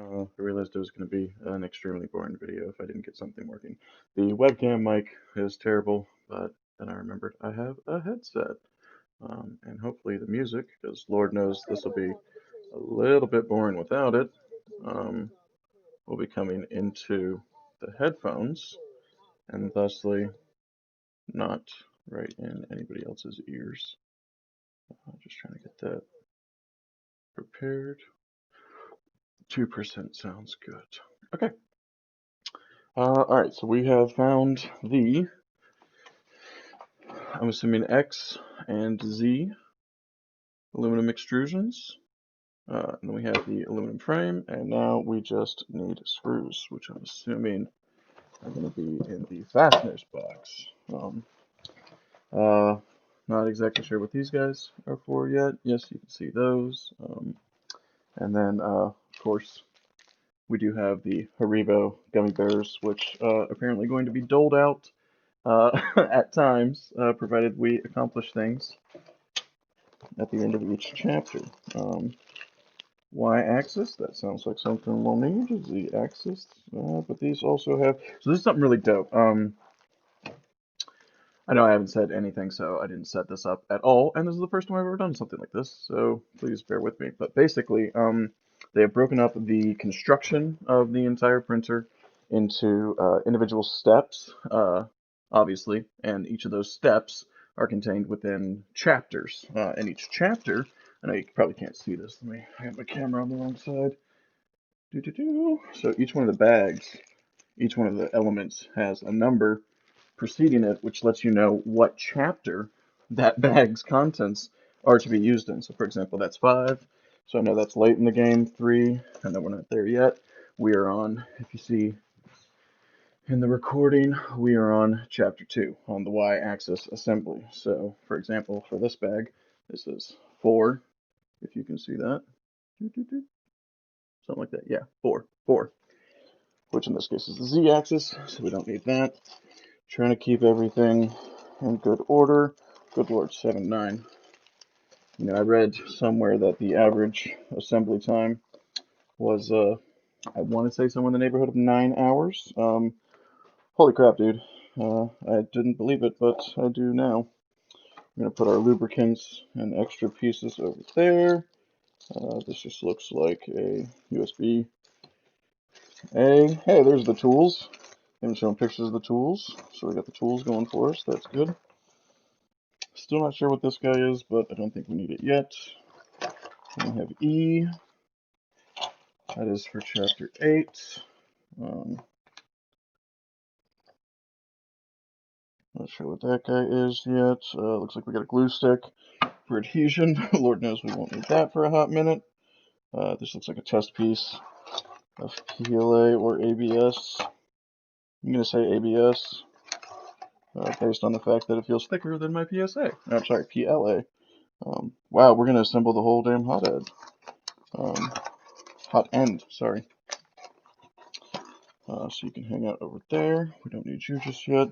I realized it was going to be an extremely boring video if I didn't get something working. The webcam mic is terrible, but then I remembered I have a headset. And hopefully the music, because Lord knows this will be a little bit boring without it, um, will be coming into the headphones and thusly not right in anybody else's ears. Just trying to get that prepared. 2% sounds good. Okay. Alright, so we have found the, I'm assuming X and Z aluminum extrusions. And then we have the aluminum frame, and now we just need screws, which I'm assuming are going to be in the fasteners box. Uh, Not exactly sure what these guys are for yet. Yes, you can see those. And then, of course, we do have the Haribo gummy bears, which apparently going to be doled out at times, provided we accomplish things at the end of each chapter. Y-axis, that sounds like something we'll need. Z-axis, but these also have. So this is something really dope. I know I haven't said anything, so I didn't set this up at all, and this is the first time I've ever done something like this, so please bear with me. But basically, they have broken up the construction of the entire printer into individual steps, obviously, and each of those steps are contained within chapters. And each chapter, I know you probably can't see this. I got my camera on the wrong side. So each one of the bags, each one of the elements has a number preceding it, which lets you know what chapter that bag's contents are to be used in. So, for example, that's 5. So I know that's late in the game. 3, I know we're not there yet. We are on, if you see in the recording, we are on chapter 2 on the Y-axis assembly. So, for example, for this bag, this is 4, if you can see that. Something like that. Yeah, 4, 4. Which in this case is the Z-axis, so we don't need that. Trying to keep everything in good order. Good Lord, 7-9. You know, I read somewhere that the average assembly time was, I want to say somewhere in the neighborhood of 9 hours. Holy crap, dude. I didn't believe it, but I do now. I'm going to put our lubricants and extra pieces over there. This just looks like a USB A. Hey, there's the tools. I'm showing pictures of the tools. So we got the tools going for us. That's good. Still not sure what this guy is, but I don't think we need it yet. We have E. That is for chapter 8. Not sure what that guy is yet. Looks like we got a glue stick for adhesion. Lord knows we won't need that for a hot minute. This looks like a test piece of PLA or ABS. I'm going to say ABS based on the fact that it feels thicker than my PSA. I'm sorry, PLA. Wow, we're going to assemble the whole damn hot end. Hot end, sorry. So you can hang out over there. We don't need you just yet.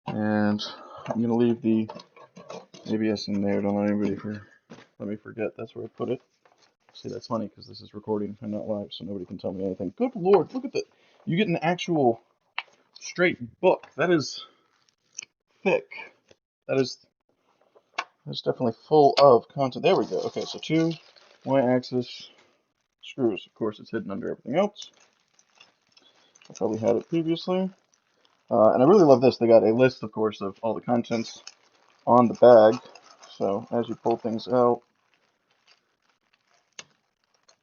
And I'm going to leave the ABS in there. Don't let me forget. That's where I put it. See, that's funny because this is recording and not live, so nobody can tell me anything. Good Lord, look at that. You get an actual straight book. That is thick. That's definitely full of content. There we go. Okay, so 2 Y-axis screws. Of course, it's hidden under everything else. I probably had it previously. And I really love this. They got a list, of course, of all the contents on the bag. So as you pull things out,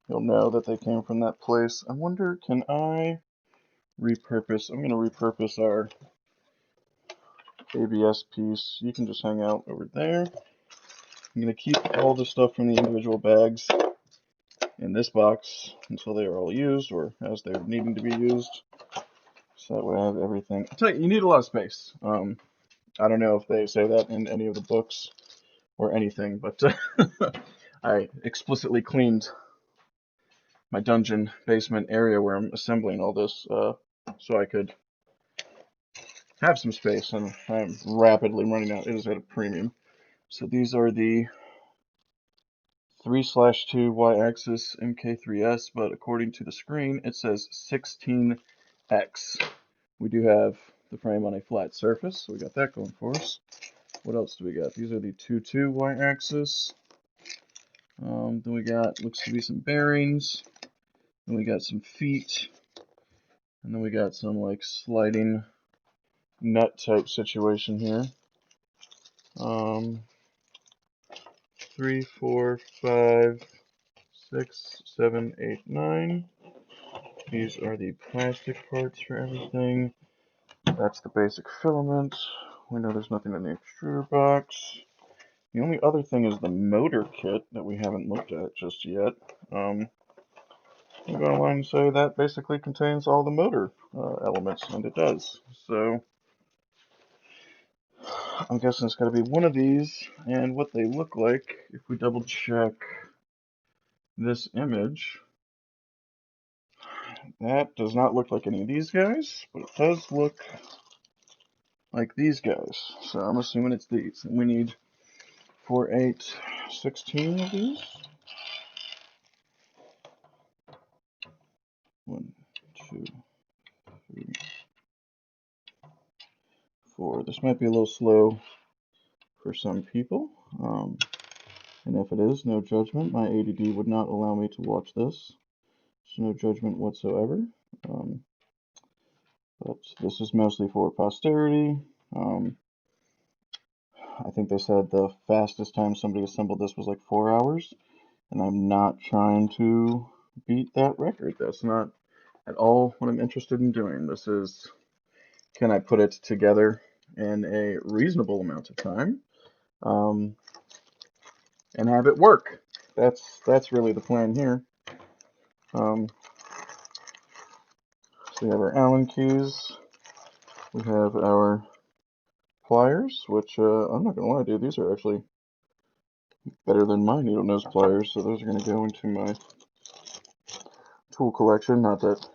you'll know that they came from that place. I wonder, can I repurpose? I'm going to repurpose our ABS piece. You can just hang out over there. I'm going to keep all the stuff from the individual bags in this box until they are all used or as they're needing to be used. So that way I have everything. I tell you, you need a lot of space. I don't know if they say that in any of the books or anything, but I explicitly cleaned my dungeon basement area where I'm assembling all this so I could have some space, and I'm rapidly running out. It is at a premium. So these are the 3/2 y-axis MK3S, but according to the screen, it says 16x. We do have the frame on a flat surface, so we got that going for us. What else do we got? These are the 2/2 y-axis. Then we got, looks to be some bearings. Then we got some feet. And then we got some like sliding nut type situation here. 3, 4, 5, 6, 7, 8, 9. These are the plastic parts for everything. That's the basic filament. We know there's nothing in the extruder box. The only other thing is the motor kit that we haven't looked at just yet. I'm going to line and say that basically contains all the motor elements, and it does. So I'm guessing it's got to be one of these, and what they look like, if we double check this image, that does not look like any of these guys, but it does look like these guys. So I'm assuming it's these. And we need 4, 8, 16 of these. 1, 2, 3, 4. This might be a little slow for some people. And if it is, no judgment. My ADD would not allow me to watch this. So no judgment whatsoever. But this is mostly for posterity. I think they said the fastest time somebody assembled this was like 4 hours. And I'm not trying to beat that record. That's not at all what I'm interested in doing. This is, can I put it together in a reasonable amount of time? And have it work. That's really the plan here. So we have our Allen keys. We have our pliers, which I'm not gonna lie, dude, these are actually better than my needle nose pliers. So those are gonna go into my tool collection. Not that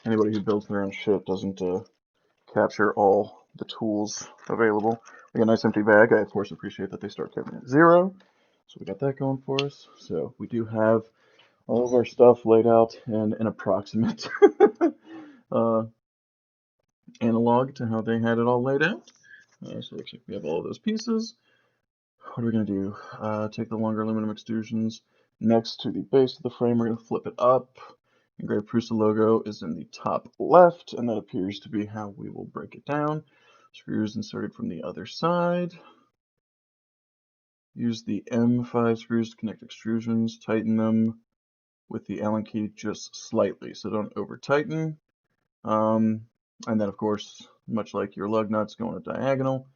anybody who builds their own shit doesn't capture all the tools available. We got a nice empty bag. I of course appreciate that they start coming at 0. So we got that going for us. So we do have all of our stuff laid out in an approximate analog to how they had it all laid out. So it looks like we have all of those pieces. What are we going to do? Take the longer aluminum extrusions next to the base of the frame. We're going to flip it up. Engraved Prusa logo is in the top left, and that appears to be how we will break it down. Screws inserted from the other side. Use the M5 screws to connect extrusions. Tighten them with the Allen key just slightly, so don't over tighten. And then, of course, much like your lug nuts, go on a diagonal.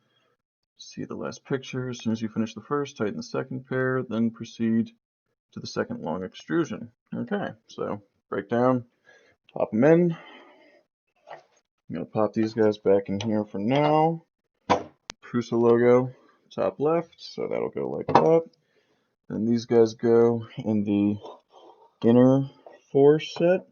See the last picture. As soon as you finish the first, tighten the second pair, then proceed to the second long extrusion. Okay, so break down, pop them in. I'm going to pop these guys back in here for now. Prusa logo, top left, so that'll go like that. Then these guys go in the inner 4 set.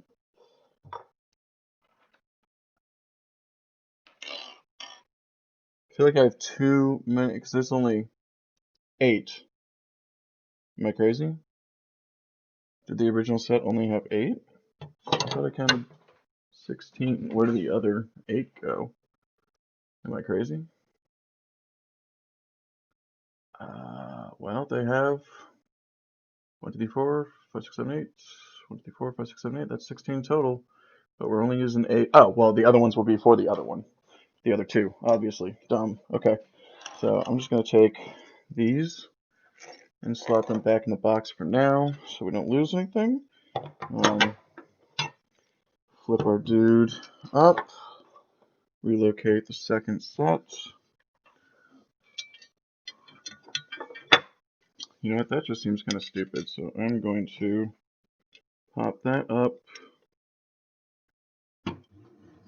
I feel like I have too many, because there's only 8. Am I crazy? Did the original set only have 8? I thought I counted 16. Where did the other 8 go? Am I crazy? Well, they have 1, 2, 3, 4, 5, 6, 7, 8. 1, 2, 3, 4, 5, 6, 7, 8. That's 16 total. But we're only using 8. Oh, well, the other ones will be for the other one. The other 2, obviously. Dumb. Okay. So I'm just going to take these and slot them back in the box for now so we don't lose anything. Flip our dude up. Relocate the second set. You know what, that just seems kind of stupid, so I'm going to pop that up,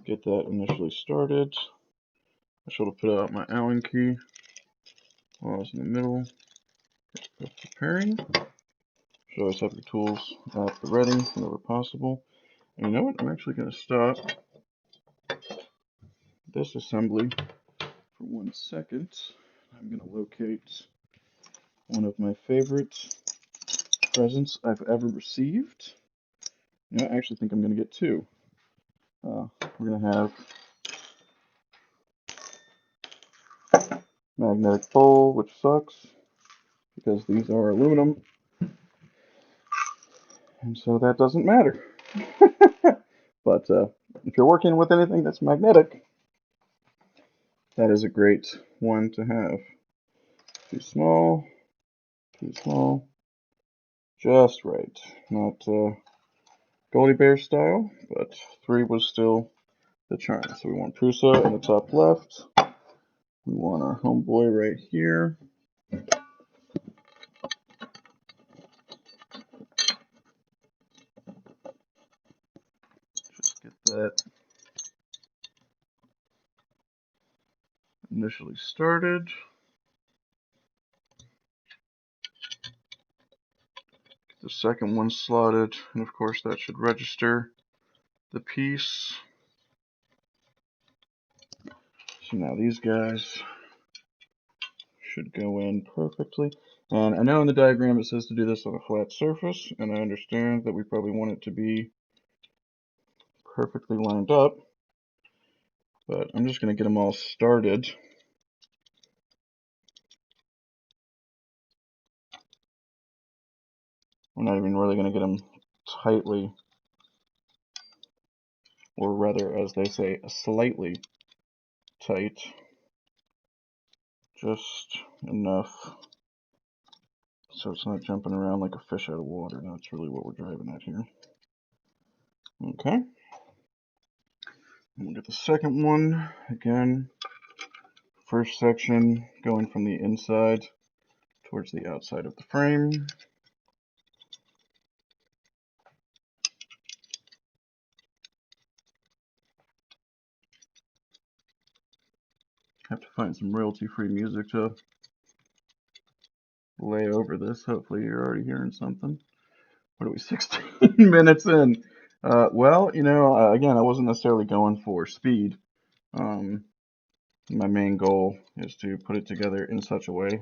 get that initially started. I should have put out my Allen key while I was in the middle of preparing. Should always have your tools at the ready whenever possible. And you know what, I'm actually going to stop this assembly for 1 second. I'm going to locate one of my favorite presents I've ever received. You know, I actually think I'm going to get two. We're going to have magnetic pole, which sucks because these are aluminum, and so that doesn't matter. But if you're working with anything that's magnetic, that is a great one to have. Too small, just right. Not Goldie Bear style, but 3 was still the charm. So we want Prusa in the top left. We want our homeboy right here. Just get that initially started. Get the second one slotted, and of course that should register the piece. So now these guys should go in perfectly. And I know in the diagram it says to do this on a flat surface, and I understand that we probably want it to be perfectly lined up, but I'm just going to get them all started. We're not even really going to get them tightly, or rather, as they say, slightly tight. Just enough so it's not jumping around like a fish out of water. That's really what we're driving at here. Okay. And we'll get the second one. Again, first section going from the inside towards the outside of the frame. Have to find some royalty-free music to lay over this. Hopefully you're already hearing something. What are we, 16 minutes in? Well, you know, again, I wasn't necessarily going for speed. My main goal is to put it together in such a way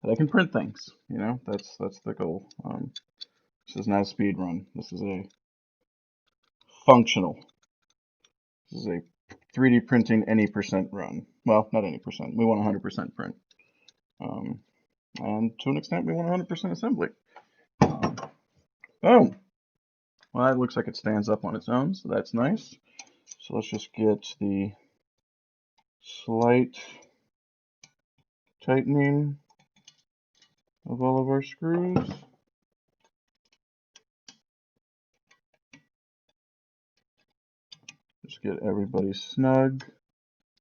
that I can print things. You know, that's the goal. This is not a speed run. This is a functional. This is a 3D printing any percent run. Well, not any percent. We want 100% print. And to an extent, we want 100% assembly. Boom! Well, that looks like it stands up on its own, so that's nice. So let's just get the slight tightening of all of our screws. Just get everybody snug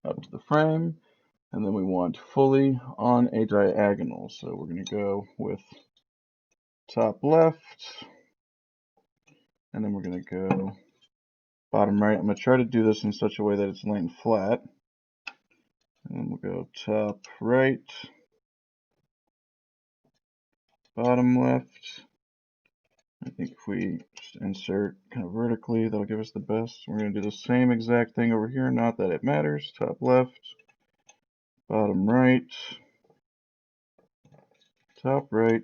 up to the frame. And then we want fully on a diagonal. So we're going to go with top left. And then we're going to go bottom right. I'm going to try to do this in such a way that it's laying flat. And then we'll go top right, bottom left. I think if we just insert kind of vertically, that'll give us the best. We're going to do the same exact thing over here, not that it matters. Top left, bottom right, top right,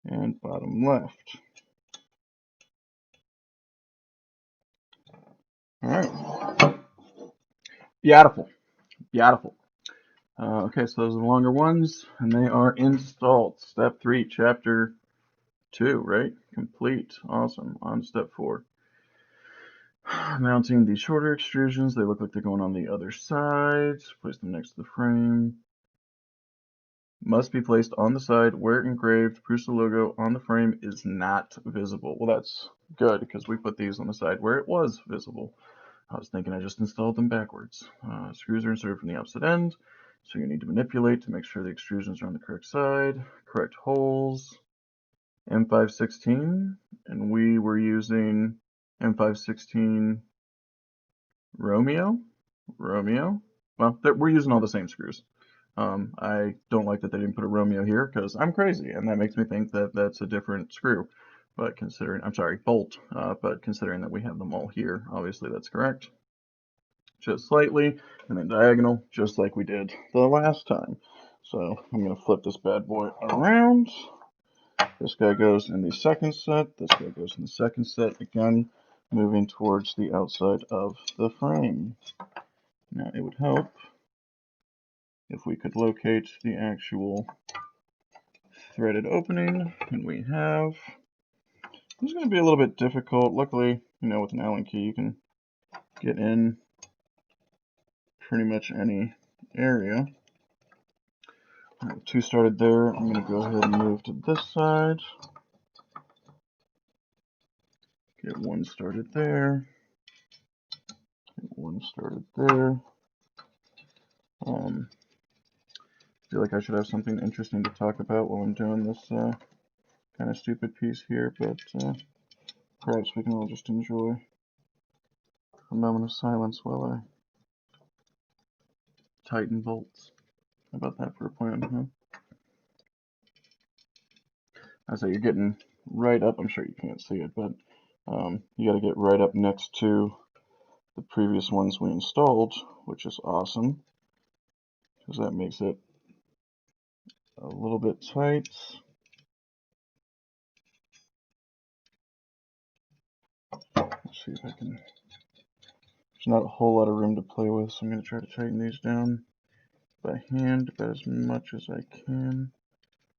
and bottom left. All right. Beautiful. Beautiful. Okay, so those are the longer ones, and they are installed. Step 3, chapter 2, right? Complete. Awesome. On step 4. Mounting the shorter extrusions. They look like they're going on the other side. Place them next to the frame. Must be placed on the side where engraved Prusa logo on the frame is not visible. Well, that's good because we put these on the side where it was visible. I was thinking I just installed them backwards. Screws are inserted from the opposite end, so you need to manipulate to make sure the extrusions are on the correct side. Correct holes. M516, and we were using M516 Romeo. Well, we're using all the same screws. I don't like that they didn't put a Romeo here because I'm crazy, and that makes me think that that's a different screw. But considering, I'm sorry, bolt, but considering that we have them all here, obviously that's correct. Just slightly, and then diagonal, just like we did the last time. So I'm going to flip this bad boy around. This guy goes in the second set, this guy goes in the second set, again, moving towards the outside of the frame. Now, it would help if we could locate the actual threaded opening, and we have. It's going to be a little bit difficult. Luckily, with an Allen key, you can get in pretty much any area. Alright, 2 started there. I'm going to go ahead and move to this side. Get 1 started there. Get 1 started there. I feel like I should have something interesting to talk about while I'm doing this kind of stupid piece here, but perhaps we can all just enjoy a moment of silence while I tighten bolts. How about that for a plan, huh? I say you're getting right up. I'm sure you can't see it, but you got to get right up next to the previous ones we installed, which is awesome, because that makes it a little bit tight. Let's see if I can. There's not a whole lot of room to play with, so I'm going to try to tighten these down by hand about as much as I can.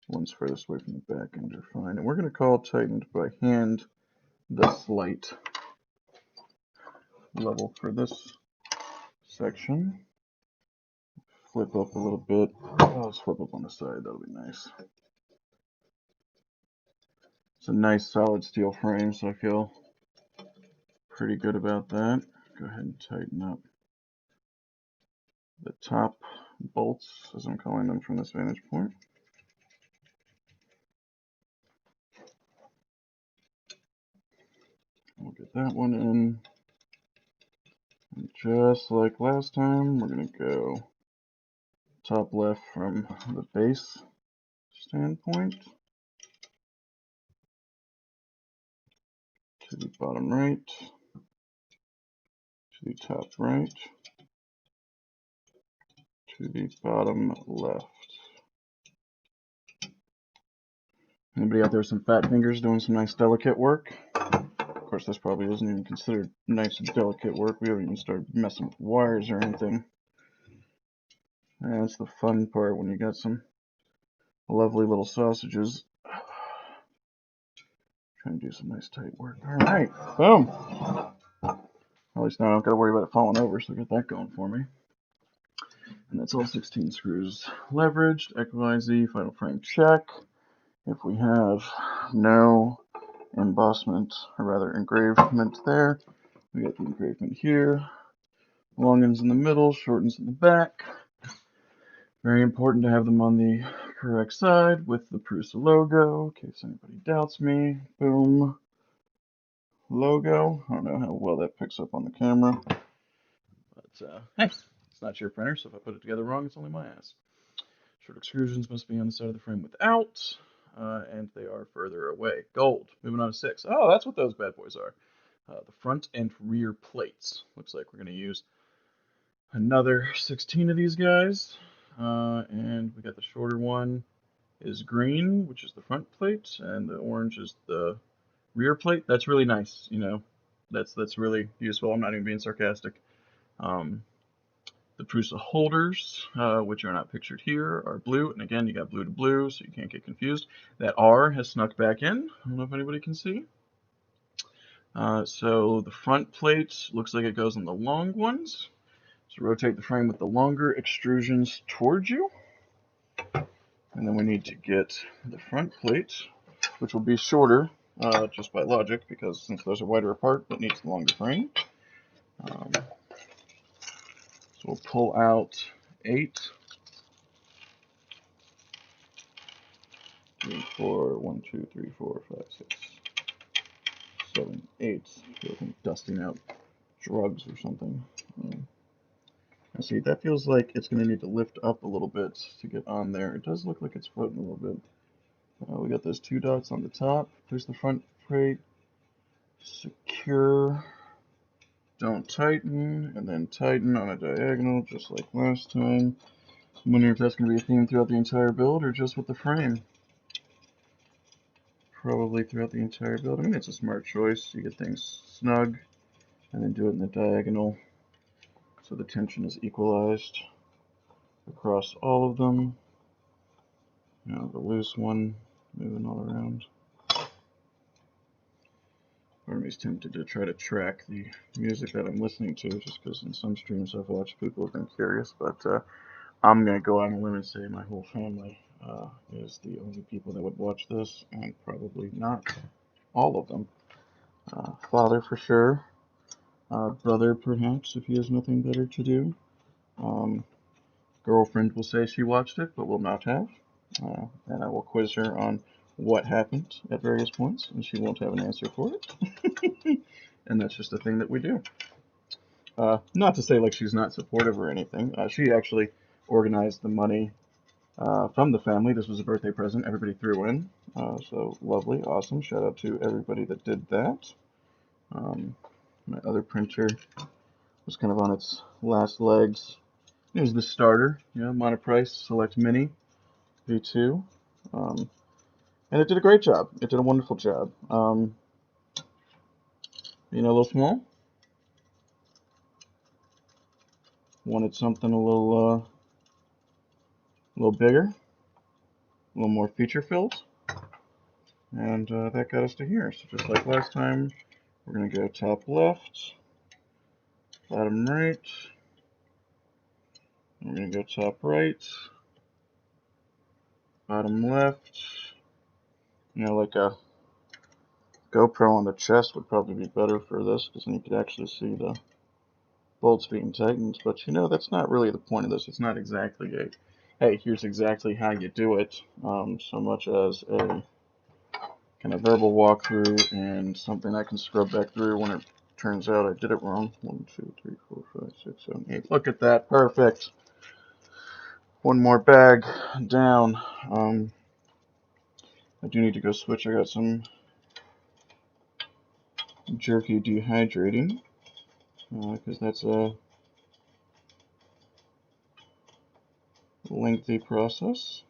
One's furthest away from the back end are fine. And we're going to call tightened by hand the slight level for this section. Flip up a little bit. Oh, let's flip up on the side, that'll be nice. It's a nice solid steel frame, so I feel pretty good about that. Go ahead and tighten up the top bolts, as I'm calling them from this vantage point. We'll get that one in. And just like last time, we're going to go top left from the base standpoint to the bottom right, to the top right, to the bottom left. Anybody out there with some fat fingers doing some nice delicate work? Of course, this probably isn't even considered nice and delicate work. We haven't even started messing with wires or anything. That's the fun part when you got some lovely little sausages. Trying to do some nice tight work. Alright, boom. At least now I don't got to worry about it falling over, so I got that going for me. And that's all 16 screws leveraged. XYZ, final frame check. If we have no embossment, or rather engravement there, we got the engravement here. Long ends in the middle, short ends in the back. Very important to have them on the correct side with the Prusa logo, in case anybody doubts me. Boom. Logo. I don't know how well that picks up on the camera. But, hey, it's not your printer, so if I put it together wrong, it's only my ass. Short extrusions must be on the side of the frame without, and they are further away. Gold. Moving on to 6. Oh, that's what those bad boys are. The front and rear plates. Looks like we're going to use another 16 of these guys. And we got the shorter one is green, which is the front plate, and the orange is the rear plate. That's really nice, that's really useful. I'm not even being sarcastic. The Prusa holders, which are not pictured here, are blue, and again, you got blue to blue, so you can't get confused. That R has snuck back in. I don't know if anybody can see. So the front plate looks like it goes on the long ones. So rotate the frame with the longer extrusions towards you. And then we need to get the front plate, which will be shorter, just by logic, because since those are wider apart, it needs the longer frame. So we'll pull out 8. 3, 4, 1, 2, 3, 4, 5, 6, 7, 8. I feel like I'm dusting out drugs or something. Now see, that feels like it's going to need to lift up a little bit to get on there. It does look like it's floating a little bit. We got those 2 dots on the top. There's the front plate. Secure. Don't tighten, and then tighten on a diagonal, just like last time. I'm wondering if that's going to be a theme throughout the entire build, or just with the frame. probably throughout the entire build. I mean, it's a smart choice. You get things snug, and then do it in the diagonal, so the tension is equalized across all of them. Now the loose one moving all around. Part of me is tempted to try to track the music that I'm listening to, just because in some streams I've watched people have been curious, but I'm going to go on a limb and say my whole family is the only people that would watch this, and probably not all of them. Father for sure, brother perhaps if he has nothing better to do. Girlfriend will say she watched it, but will not have. And I will quiz her on what happened at various points, and she won't have an answer for it. And that's just a thing that we do. Not to say like she's not supportive or anything. She actually organized the money from the family. This was a birthday present. Everybody threw in. So lovely, awesome. Shout out to everybody that did that. My other printer was kind of on its last legs. Here's the starter, Monoprice Select Mini V2. And it did a great job. It did a wonderful job. A little small. Wanted something a little bigger, a little more feature filled, and that got us to here. So just like last time, we're gonna go top left, bottom right. We're gonna go top right, bottom left. Like a GoPro on the chest would probably be better for this, because then you could actually see the bolts being tightened. But that's not really the point of this. It's not exactly a, hey, here's exactly how you do it, so much as a kind of verbal walkthrough and something I can scrub back through when it turns out I did it wrong. 1, 2, 3, 4, 5, 6, 7, 8. Look at that, perfect. One more bag down. I do need to go switch. I got some jerky dehydrating, because that's a lengthy process.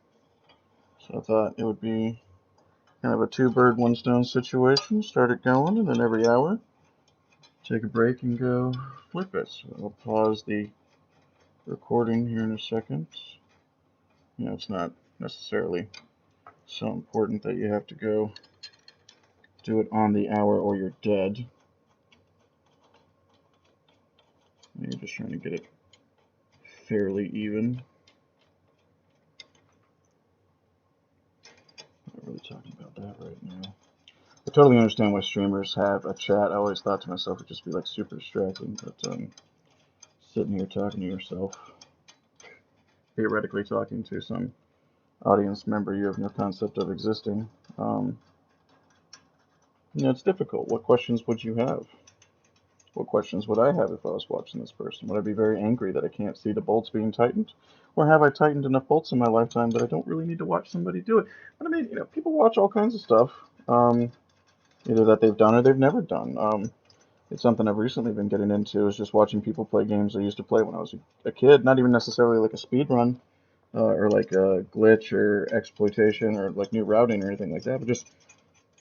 So I thought it would be kind of a two-bird, one-stone situation. Start it going, and then every hour, take a break and go flip it. So I'll pause the recording here in a second. It's not necessarily so important that you have to go do it on the hour or you're dead. You're just trying to get it fairly even. Not really talking about that right now. I totally understand why streamers have a chat. I always thought to myself it would just be like super distracting, but sitting here talking to yourself, theoretically talking to some audience member you have no concept of existing, it's difficult. What questions would you have? What questions would I have if I was watching this person? Would I be very angry that I can't see the bolts being tightened? Or have I tightened enough bolts in my lifetime that I don't really need to watch somebody do it? But I mean, people watch all kinds of stuff, either that they've done or they've never done. It's something I've recently been getting into, is just watching people play games I used to play when I was a kid, not even necessarily like a speed run, or like a glitch or exploitation or like new routing or anything like that, but just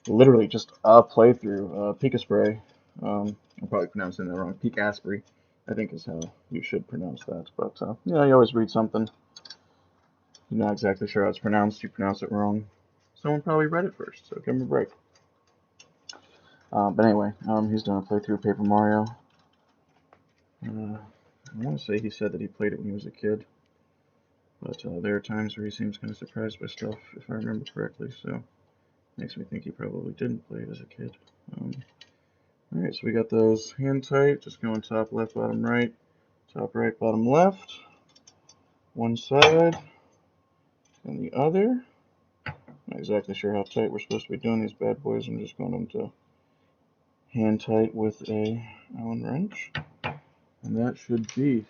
literally just a playthrough. Pika Spray. I'm probably pronouncing that wrong. Pika Aspri, I think is how you should pronounce that. But you always read something. You're not exactly sure how it's pronounced. You pronounce it wrong. Someone probably read it first, so give him a break. But anyway, he's doing a playthrough of Paper Mario. I want to say he said that he played it when he was a kid. But there are times where he seems kind of surprised by stuff, if I remember correctly. So makes me think he probably didn't play it as a kid. Alright, so we got those hand tight, just going top left, bottom right, top right, bottom left, one side, and the other. Not exactly sure how tight we're supposed to be doing these bad boys. I'm just going them to hand tight with a Allen wrench. And that should be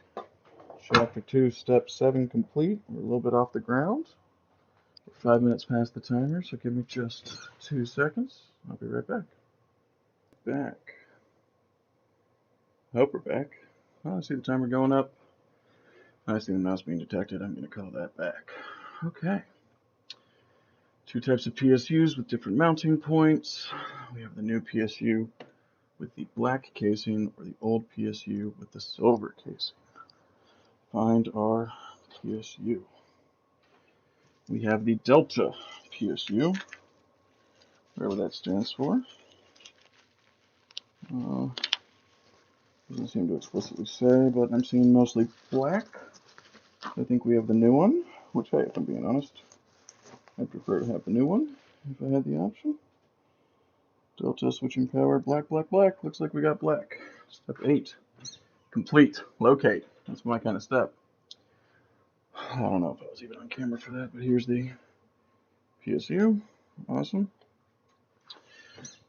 chapter 2, step 7 complete. We're a little bit off the ground. We're 5 minutes past the timer, so give me just 2 seconds. I'll be right back. Hope we're back. Oh, I see the timer going up. I see the mouse being detected. I'm going to call that back. Okay. Two types of PSUs with different mounting points. We have the new PSU with the black casing or the old PSU with the silver casing. Find our PSU. We have the Delta PSU, whatever that stands for. Doesn't seem to explicitly say, but I'm seeing mostly black. I think we have the new one, which, hey, if I'm being honest, I'd prefer to have the new one if I had the option. Delta switching power, black, black, black. Looks like we got black. Step 8. Complete. Locate. That's my kind of step. I don't know if I was even on camera for that, but here's the PSU. Awesome.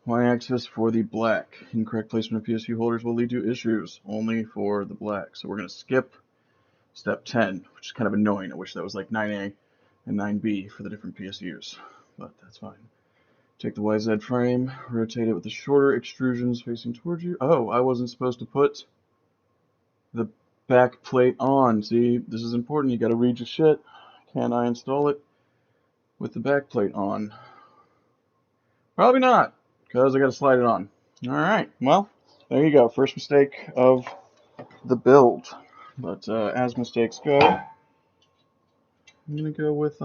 Y-axis for the black. Incorrect placement of PSU holders will lead to issues. Only for the black. So we're going to skip step 10, which is kind of annoying. I wish that was like 9A and 9B for the different PSUs, but that's fine. Take the YZ frame, rotate it with the shorter extrusions facing towards you. Oh, I wasn't supposed to put the back plate on. See, this is important. You got to read your shit. Can I install it with the back plate on? Probably not, because I got to slide it on. All right, well, there you go. First mistake of the build. But as mistakes go, I'm gonna go with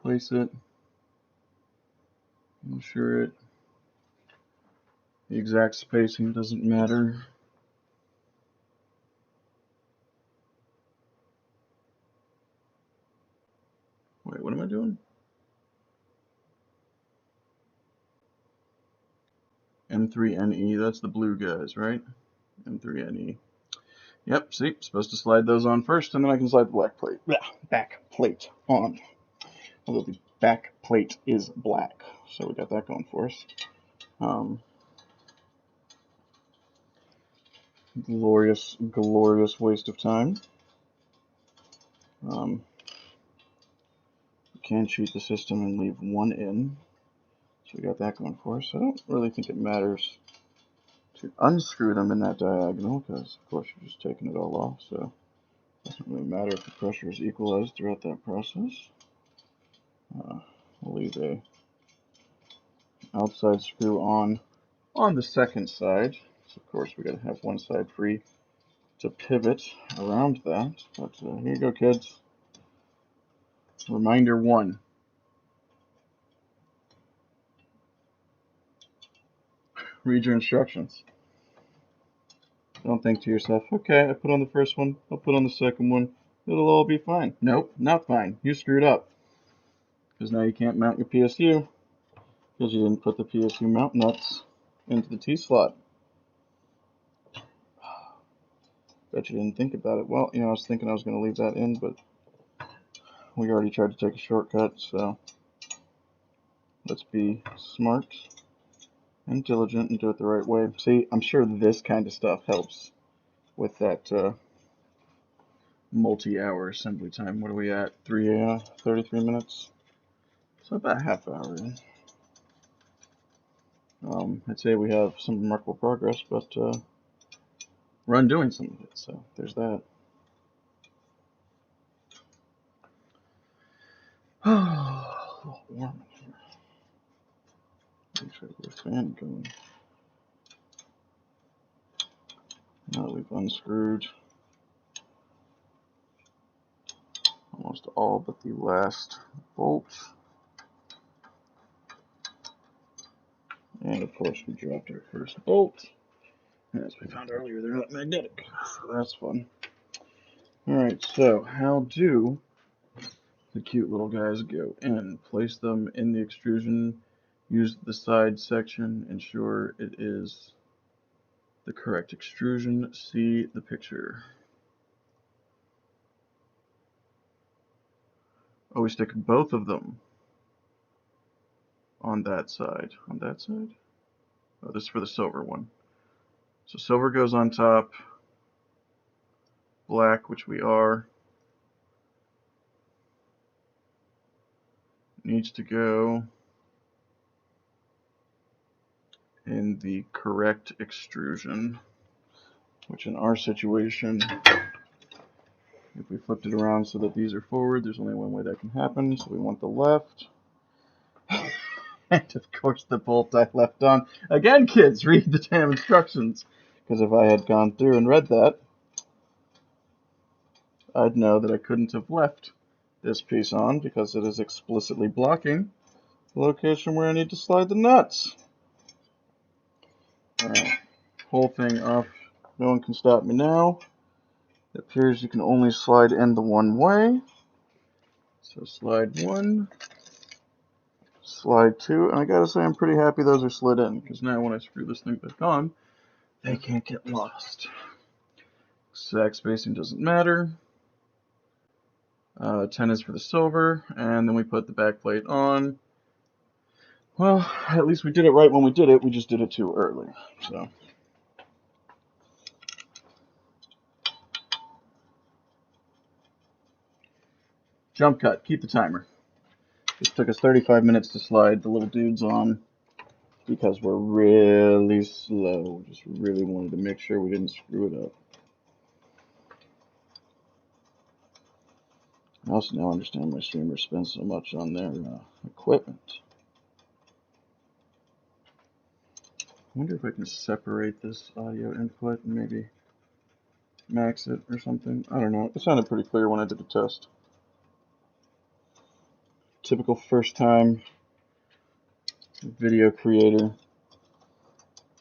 place it, ensure it. The exact spacing doesn't matter. Wait, what am I doing? M3NE, that's the blue guys, right? M3NE. Yep, see, supposed to slide those on first, and then I can slide the back plate on. Although the back plate is black, so we got that going for us. Glorious, glorious waste of time. You can cheat the system and leave one in. So we got that going for us. I don't really think it matters to unscrew them in that diagonal, because of course you're just taking it all off, so it doesn't really matter if the pressure is equalized throughout that process. We'll leave a outside screw on the second side. So of course we got to have one side free to pivot around that. But here you go, kids. Reminder 1. Read your instructions. Don't think to yourself, okay, I put on the first one, I'll put on the second one, it'll all be fine. Nope, not fine. You screwed up. Because now you can't mount your PSU because you didn't put the PSU mount nuts into the T-slot. Bet you didn't think about it. Well, I was thinking I was going to leave that in, but we already tried to take a shortcut, so let's be smart and diligent and do it the right way. See, I'm sure this kind of stuff helps with that multi-hour assembly time. What are we at? 33 minutes? So about a half hour in. I'd say we have some remarkable progress, but we're undoing some of it, so there's that. A little warm in here. Make sure the fan going. Now that we've unscrewed almost all but the last bolt. And of course we dropped our first bolt. As we found earlier, they're not magnetic, so that's fun. Alright, so how do the cute little guys go in? Place them in the extrusion, use the side section, ensure it is the correct extrusion, see the picture. Oh, we stick both of them on that side. On that side? Oh, this is for the silver one. So silver goes on top, black, which we are, needs to go in the correct extrusion, which in our situation If we flipped it around so that these are forward, there's only one way that can happen, so we want the left. And of course the bolt I left on. Again, kids, read the damn instructions. Because if I had gone through and read that, I'd know that I couldn't have left this piece on because it is explicitly blocking the location where I need to slide the nuts. Alright, whole thing off. No one can stop me now. It appears you can only slide in the one way. So slide 1, slide 2, and I gotta say I'm pretty happy those are slid in, because now when I screw this thing back on, they can't get lost. Exact spacing doesn't matter. 10 is for the silver, and then we put the back plate on. Well, at least we did it right when we did it, we just did it too early, so. Jump cut, keep the timer. This took us 35 minutes to slide the little dudes on because we're really slow. Just really wanted to make sure we didn't screw it up. I also now understand why streamers spend so much on their equipment. I wonder if I can separate this audio input and maybe max it or something. I don't know. It sounded pretty clear when I did the test. Typical first time video creator.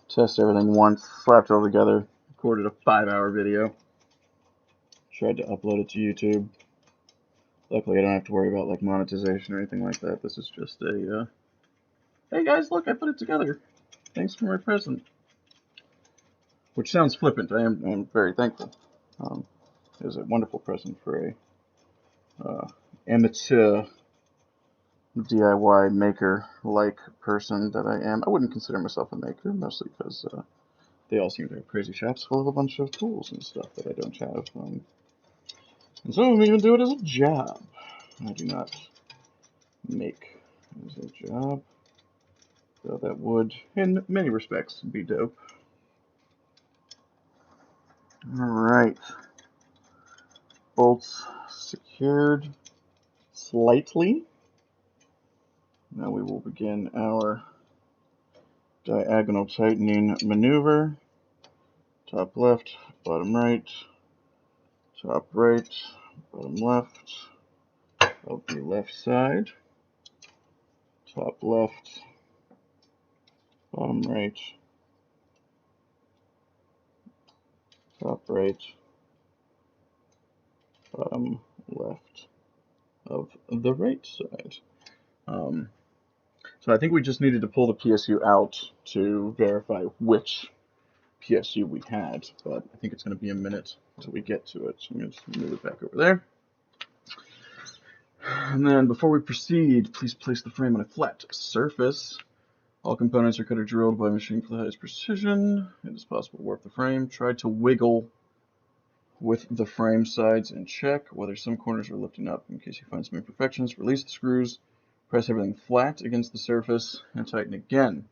Test everything once, slapped it all together, recorded a 5-hour video. Tried to upload it to YouTube. Luckily I don't have to worry about like monetization or anything like that. This is just a, hey guys, look, I put it together. Thanks for my present. Which sounds flippant. I'm very thankful. It was a wonderful present for a amateur DIY maker-like person that I am. I wouldn't consider myself a maker, mostly because they all seem to have crazy shops full of a bunch of tools and stuff that I don't have. And some of them even do it as a job. I do not make as a job. So that would, in many respects, be dope. Alright. Bolts secured slightly. Now we will begin our diagonal tightening maneuver. Top left, bottom right, top right, bottom left of the left side. Top left, bottom right, top right, bottom left of the right side. So I think we just needed to pull the PSU out to verify which PSU we had, but I think it's going to be a minute until we get to it. So I'm going to just move it back over there. And then before we proceed, please place the frame on a flat surface. All components are cut or drilled by machine for the highest precision. It is possible to warp the frame. Try to wiggle with the frame sides and check whether some corners are lifting up. In case you find some imperfections, release the screws, press everything flat against the surface, and tighten again.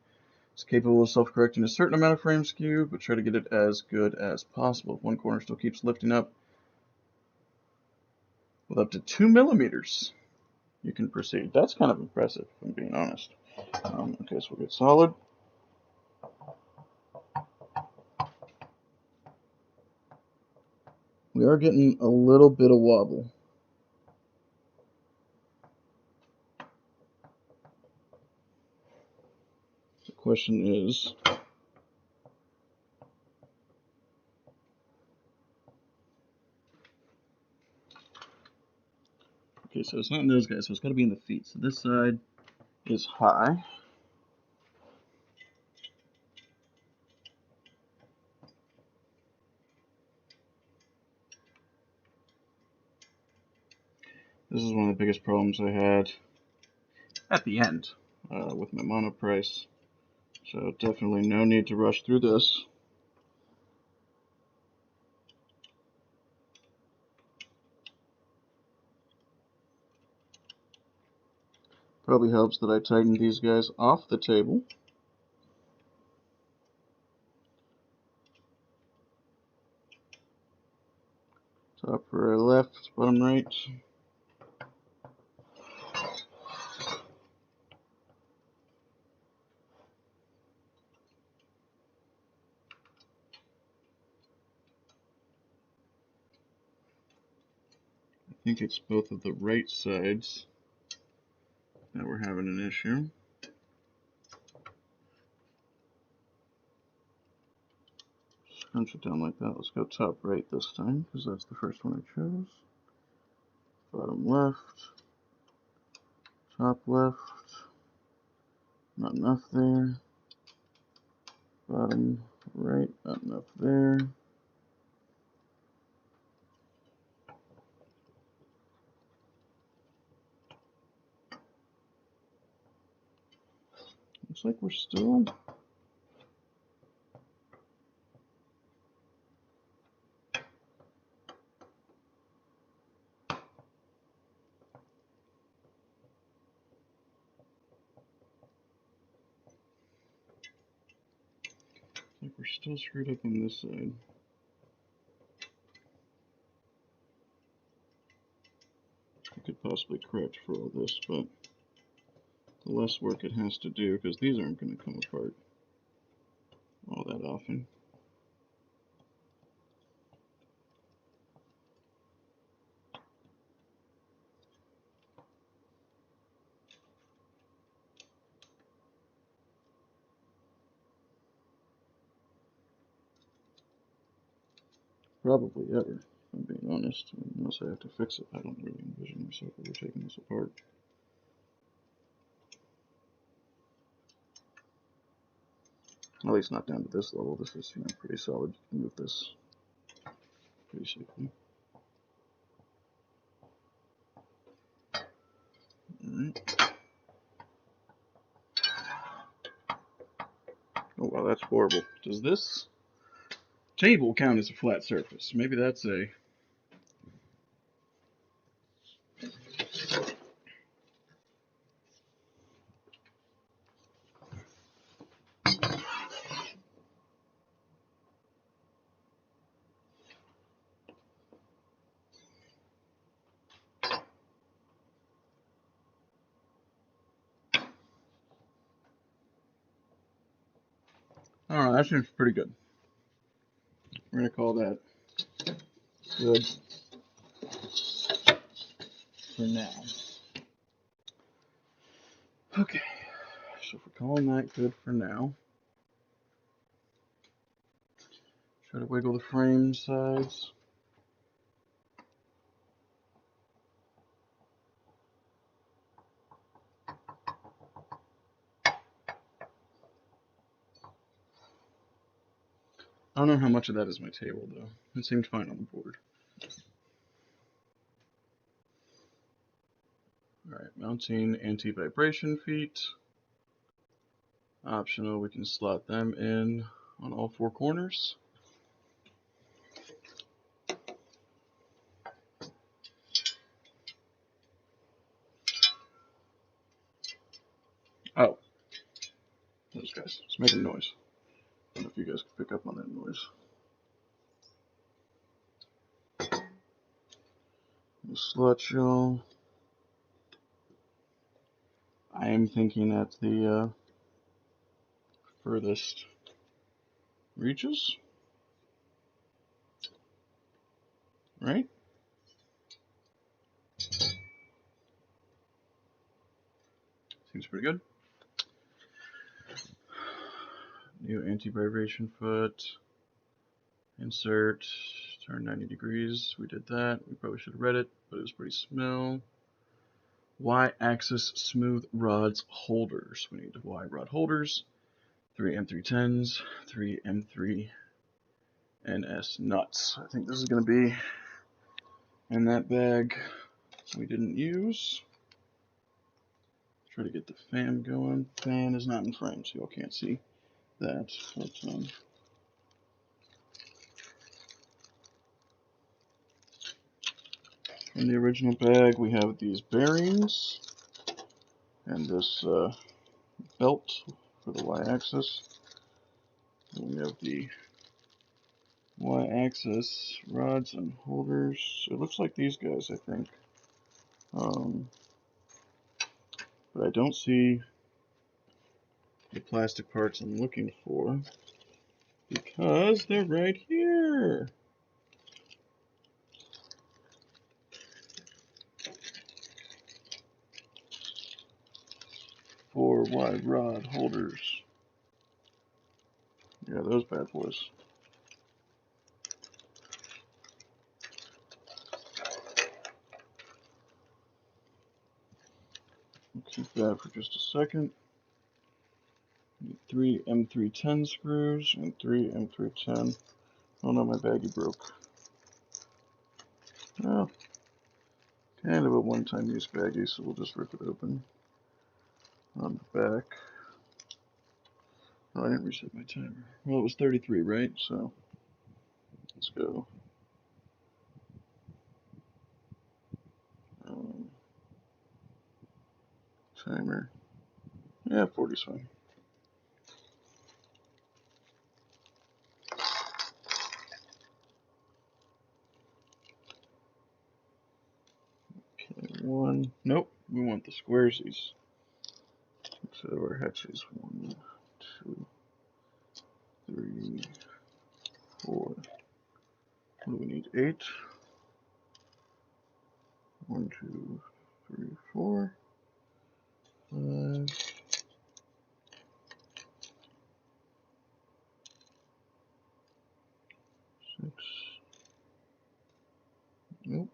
It's capable of self-correcting a certain amount of frame skew, but try to get it as good as possible. If one corner still keeps lifting up with up to 2 millimeters, you can proceed. That's kind of impressive, if I'm being honest. Okay, so we'll get solid. We are getting a little bit of wobble. The question is, okay, so it's not in those guys, so it's got to be in the feet. So this side is high. This is one of the biggest problems I had at the end with my monoprice. So definitely no need to rush through this. Probably helps that I tightened these guys off the table. Top right, left, bottom right. I think it's both of the right sides that we're having an issue. Scrunch it down like that. Let's go top right this time, because that's the first one I chose. Bottom left. Top left. Not enough there. Bottom right. Not enough there. Looks like we're still... Like we're still screwed up on this side. I could possibly correct for all this, but the less work it has to do, because these aren't going to come apart all that often. Probably ever, if I'm being honest. Unless I have to fix it, I don't really envision myself ever taking this apart. At least not down to this level. This is, pretty solid. You can move this pretty safely. Alright. Oh wow, that's horrible. Does this table count as a flat surface? Maybe that's a... Alright, that seems pretty good. We're going to call that good for now. Okay, so if we're calling that good for now, try to wiggle the frame sides. I don't know how much of that is my table, though. It seemed fine on the board. Alright, mounting anti-vibration feet. Optional, we can slot them in on all four corners. Oh, those guys. It's making noise. I don't know if you guys can pick up on that noise. The slot shell. I am thinking at the furthest reaches. Right? Seems pretty good. New anti-vibration foot. Insert. Turn 90 degrees. We did that. We probably should have read it, but it was pretty small. Y-axis smooth rods holders. We need Y rod holders. 3 M310s. 3 M3NS nuts. I think this is going to be in that bag we didn't use. Try to get the fan going. Fan is not in frame, so y'all can't see that. But, in the original bag, we have these bearings and this belt for the y-axis. And we have the Y-axis rods and holders. It looks like these guys, I think. But I don't see the plastic parts I'm looking for because they're right here. 4Y rod holders. Yeah, those bad boys. We'll keep that for just a second. Need 3 M310 screws and 3 M310. Oh no, my baggie broke. Well, kind of a one-time use baggie, so we'll just rip it open on the back. Oh, I didn't reset my timer. Well, it was 33, right? So let's go. Timer. Yeah, 40's fine. Okay, 1. Nope, we want the squaresies. So our hatches 1, 2, 3, 4. What do we need? 8. 1, 2, 3, 4, 5, 6. Nope.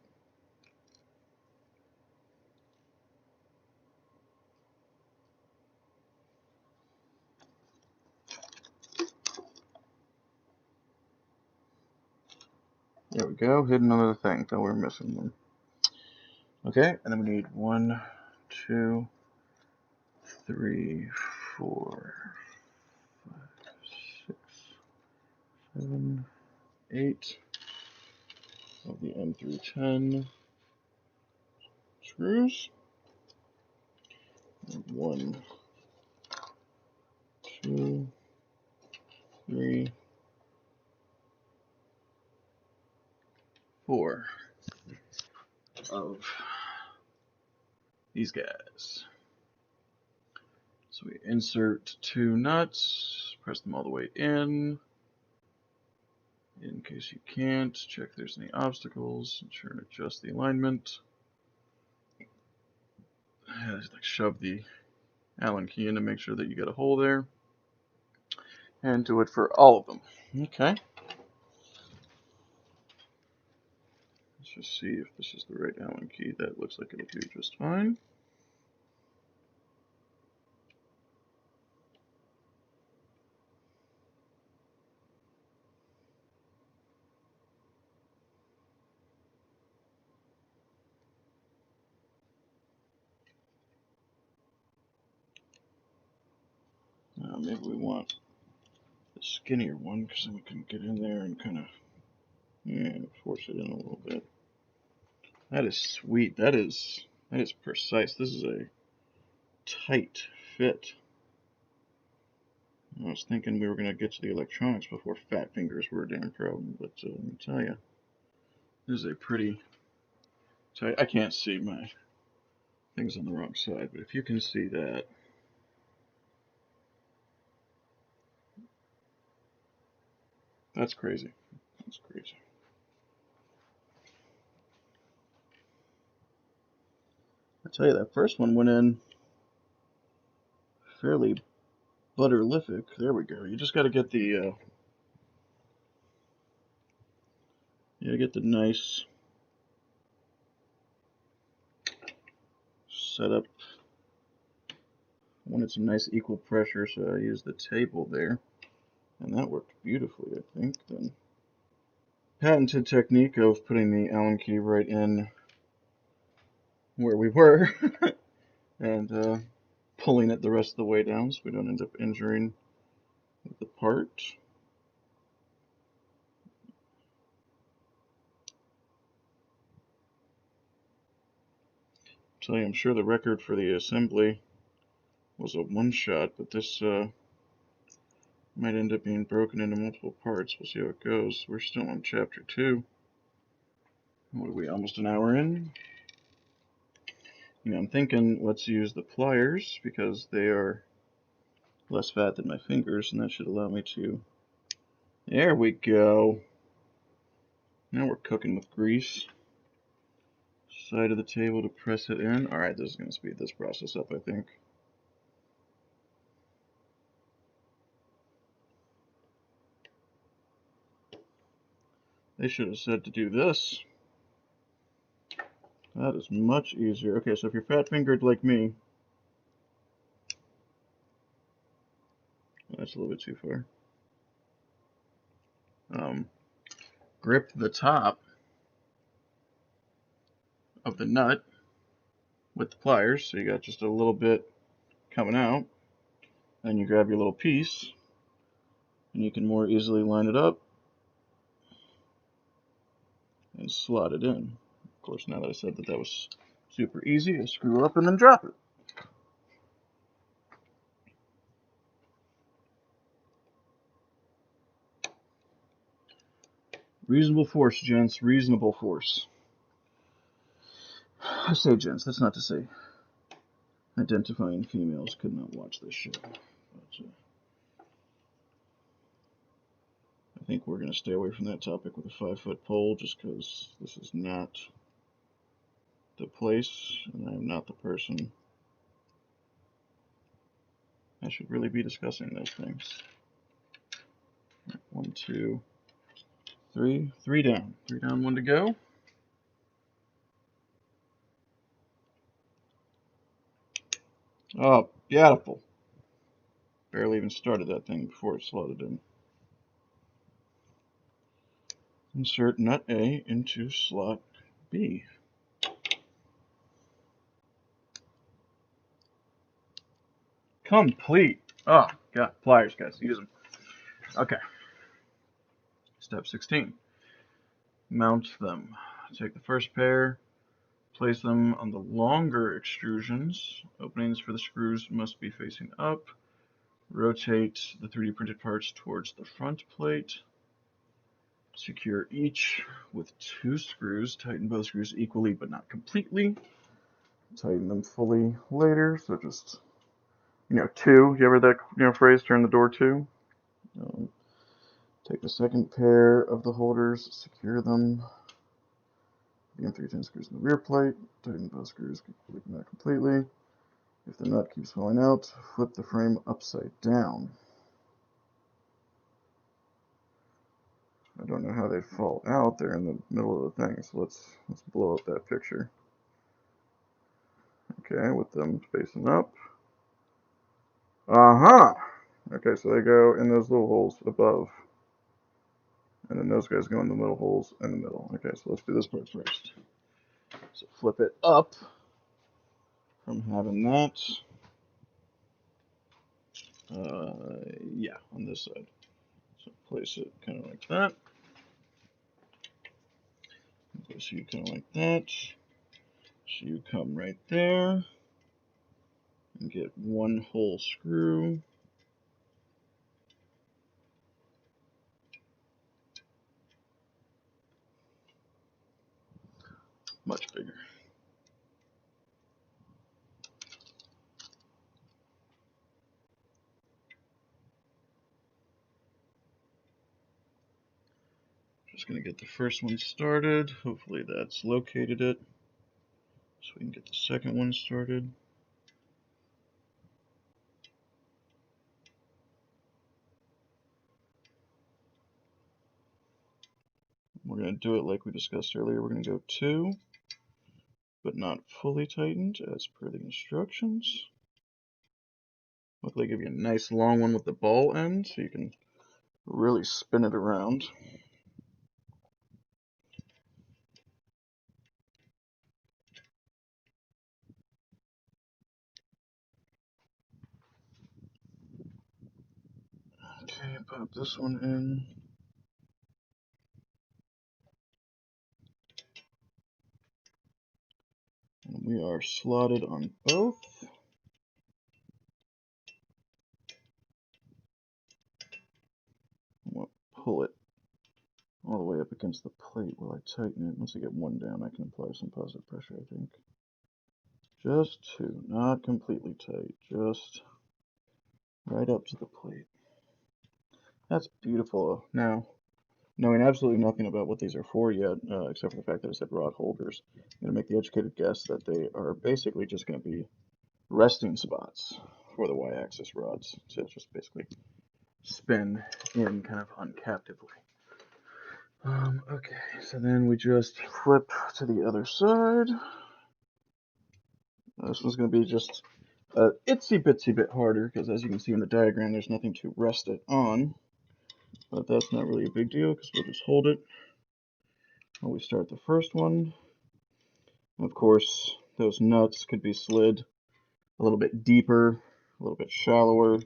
There we go. Hidden under the thing. Thought we were missing one. Okay, and then we need 1, 2, 3, 4, 5, 6, 7, 8 of the M310 screws. And 1, 2, 3, 4 of these guys. So we insert 2 nuts, press them all the way in case you can't. Check if there's any obstacles, ensure and adjust the alignment. Just like shove the Allen key in to make sure that you get a hole there. And do it for all of them. Okay. Let's just see if this is the right Allen key. That looks like it'll do just fine. Now maybe we want the skinnier one because then we can get in there and kind of force it in a little bit. That is sweet. That is precise. This is a tight fit. I was thinking we were going to get to the electronics before fat fingers were a damn problem, but let me tell you, this is a pretty tight. I can't see my things on the wrong side, but if you can see that, that's crazy. That's crazy. I tell you, that first one went in fairly butterlific. There we go. You just got to get the nice setup. I wanted some nice equal pressure, so I used the table there, and that worked beautifully, I think. Then patented technique of putting the Allen key right in where we were and pulling it the rest of the way down so we don't end up injuring the part. Tell you, I'm sure the record for the assembly was a one-shot, but this Might end up being broken into multiple parts. We'll see how it goes. We're still on chapter 2. What are we, almost an hour in? I'm thinking let's use the pliers because they are less fat than my fingers, and that should allow me to... There we go. Now we're cooking with grease. Side of the table to press it in. Alright, this is going to speed this process up, I think. They should have said to do this. That is much easier. Okay, so if you're fat-fingered like me... That's a little bit too far. Grip the top of the nut with the pliers, so you got just a little bit coming out. Then you grab your little piece, and you can more easily line it up and slot it in. Of course, now that I said that that was super easy, I screw up and then drop it. Reasonable force, gents. Reasonable force. I say gents, that's not to say identifying females could not watch this show. But, I think we're going to stay away from that topic with a 5-foot pole just because this is not the place and I am not the person. I should really be discussing those things. 1, 2, 3. 3 down. 3 down, 1 to go. Oh, beautiful. Barely even started that thing before it slotted in. Insert nut A into slot B. Complete. Oh, God. Pliers, guys. Use them. Okay. Step 16. Mount them. Take the first pair, place them on the longer extrusions. Openings for the screws must be facing up. Rotate the 3D printed parts towards the front plate. Secure each with 2 screws. Tighten both screws equally but not completely. Tighten them fully later. So just, 2. You ever that phrase, turn the door 2? Take the second pair of the holders, secure them. Again, 310 screws in the rear plate. Tighten both screws equally but not completely. If the nut keeps falling out, flip the frame upside down. I don't know how they fall out there in the middle of the thing, so let's blow up that picture. Okay, with them facing up. Okay, so they go in those little holes above. And then those guys go in the middle holes in the middle. Okay, so let's do this part first. So flip it up from having that. Yeah, on this side. So place it kind of like that. Place you kind of like that. So you come right there and get one whole screw. Much bigger. Just going to get the first one started. Hopefully that's located it. So we can get the second one started. We're going to do it like we discussed earlier. We're going to go 2, but not fully tightened as per the instructions. Luckily, give you a nice long one with the ball end so you can really spin it around. Okay, pop this one in. And we are slotted on both. pull it all the way up against the plate while I tighten it. Once I get one down, I can apply some positive pressure, I think. Just two, not completely tight, just right up to the plate. That's beautiful. Now, knowing absolutely nothing about what these are for yet, except for the fact that it said rod holders, I'm going to make the educated guess that they are basically just going to be resting spots for the y-axis rods to just basically spin in kind of uncaptively. Okay, so then we just flip to the other side. This one's going to be just a itsy bitsy bit harder because, as you can see in the diagram, there's nothing to rest it on. But that's not really a big deal because we'll just hold it while we start the first one. Of course, those nuts could be slid a little bit deeper, a little bit shallower,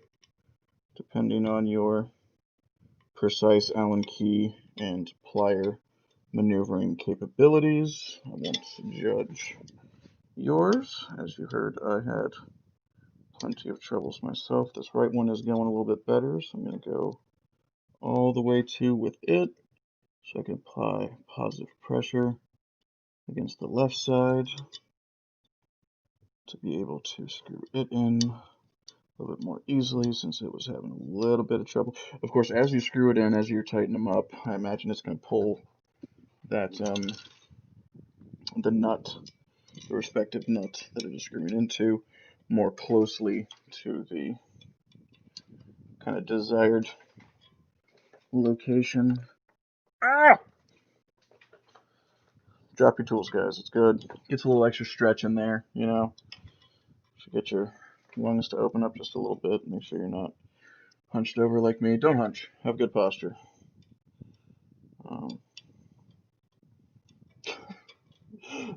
depending on your precise Allen key and plier maneuvering capabilities. I won't judge yours. As you heard, I had plenty of troubles myself. This right one is going a little bit better, so I'm going to go all the way to with it, so I can apply positive pressure against the left side to be able to screw it in a little bit more easily since it was having a little bit of trouble. Of course, as you screw it in, as you tighten them up, I imagine it's going to pull that the nut, the respective nut that it is screwing into, more closely to the kind of desired location. Ah! Drop your tools, guys. It's good. Gets a little extra stretch in there, you know. Should get your lungs to open up just a little bit. Make sure you're not hunched over like me. Don't hunch. Have good posture.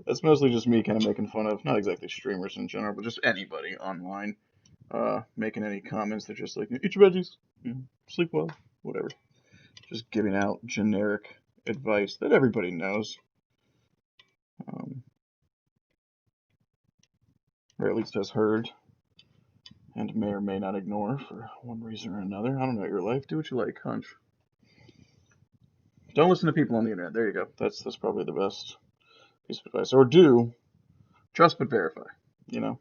That's mostly just me kind of making fun of, not exactly streamers in general, but just anybody online making any comments. They're just like, eat your veggies, sleep well, whatever. Just giving out generic advice that everybody knows. Or at least has heard and may or may not ignore for one reason or another. I don't know your life. Do what you like, hunch. Don't listen to people on the internet. There you go. That's probably the best piece of advice. Or do trust but verify. You know.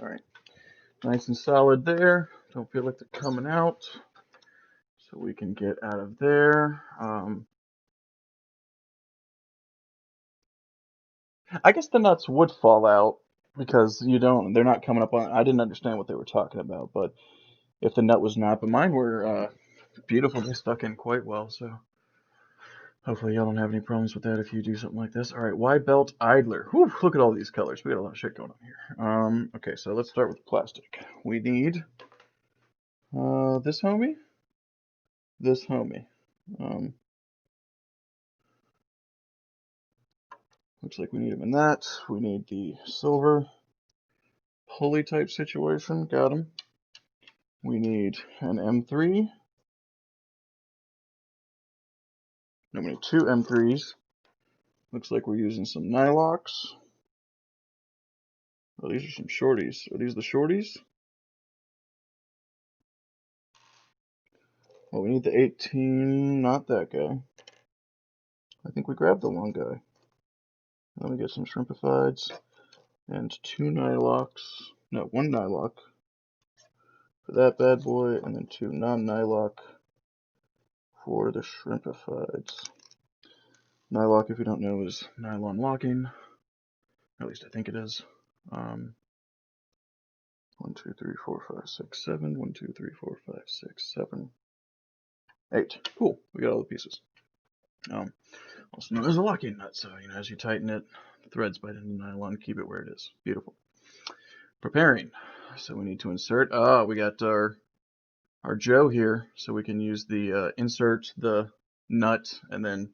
All right. Nice and solid there. Don't feel like they're coming out. So we can get out of there. I guess the nuts would fall out because they're not coming up on. I didn't understand what they were talking about, but if the nut was not, but mine were beautiful. They stuck in quite well, so hopefully y'all don't have any problems with that if you do something like this. All right, Y belt idler. Whew, look at all these colors. We got a lot of shit going on here. Okay, so let's start with plastic. We need this homie, this homie. Looks like we need him in that. We need the silver pulley type situation. Got him. We need an M3. No, we need two M3s. Looks like we're using some Nylox. Oh, these are some shorties. Are these the shorties? Well, we need the 18, not that guy. I think we grabbed the long guy. Let me get some shrimpifieds and two Nylox. No, one Nylock for that bad boy, and then two non-Nylock for the shrimpifieds. Nylock, if you don't know, is nylon locking. At least I think it is. 1, 2, 3, 4, 5, 6, 7. 1, 2, 3, 4, 5, 6, 7, 8. Cool. We got all the pieces. Also known as a locking nut. So, as you tighten it, the threads bite into the nylon, keep it where it is. Beautiful. Preparing. So we need to insert. We got our Joe here, so we can use the insert the nut and then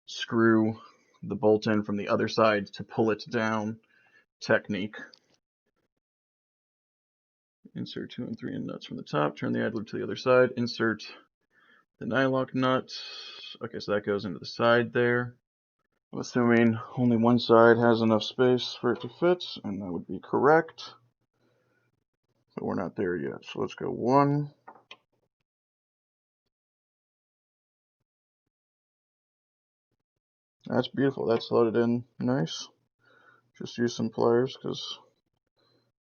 screw the bolt in from the other side to pull it down technique. Insert 2 and 3 in nuts from the top, turn the idler to the other side, insert the nylock nut. Okay, so that goes into the side there. I'm assuming only one side has enough space for it to fit, and that would be correct. But we're not there yet, so let's go 1, That's beautiful. That's slotted in nice. Just use some pliers because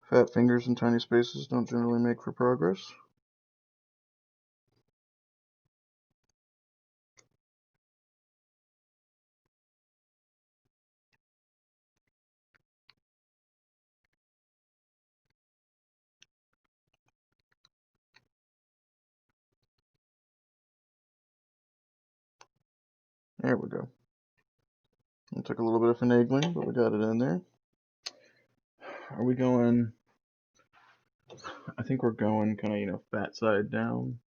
fat fingers in tiny spaces don't generally make for progress. There we go. It took a little bit of finagling, but we got it in there. Are we going? I think we're going kind of, fat side down.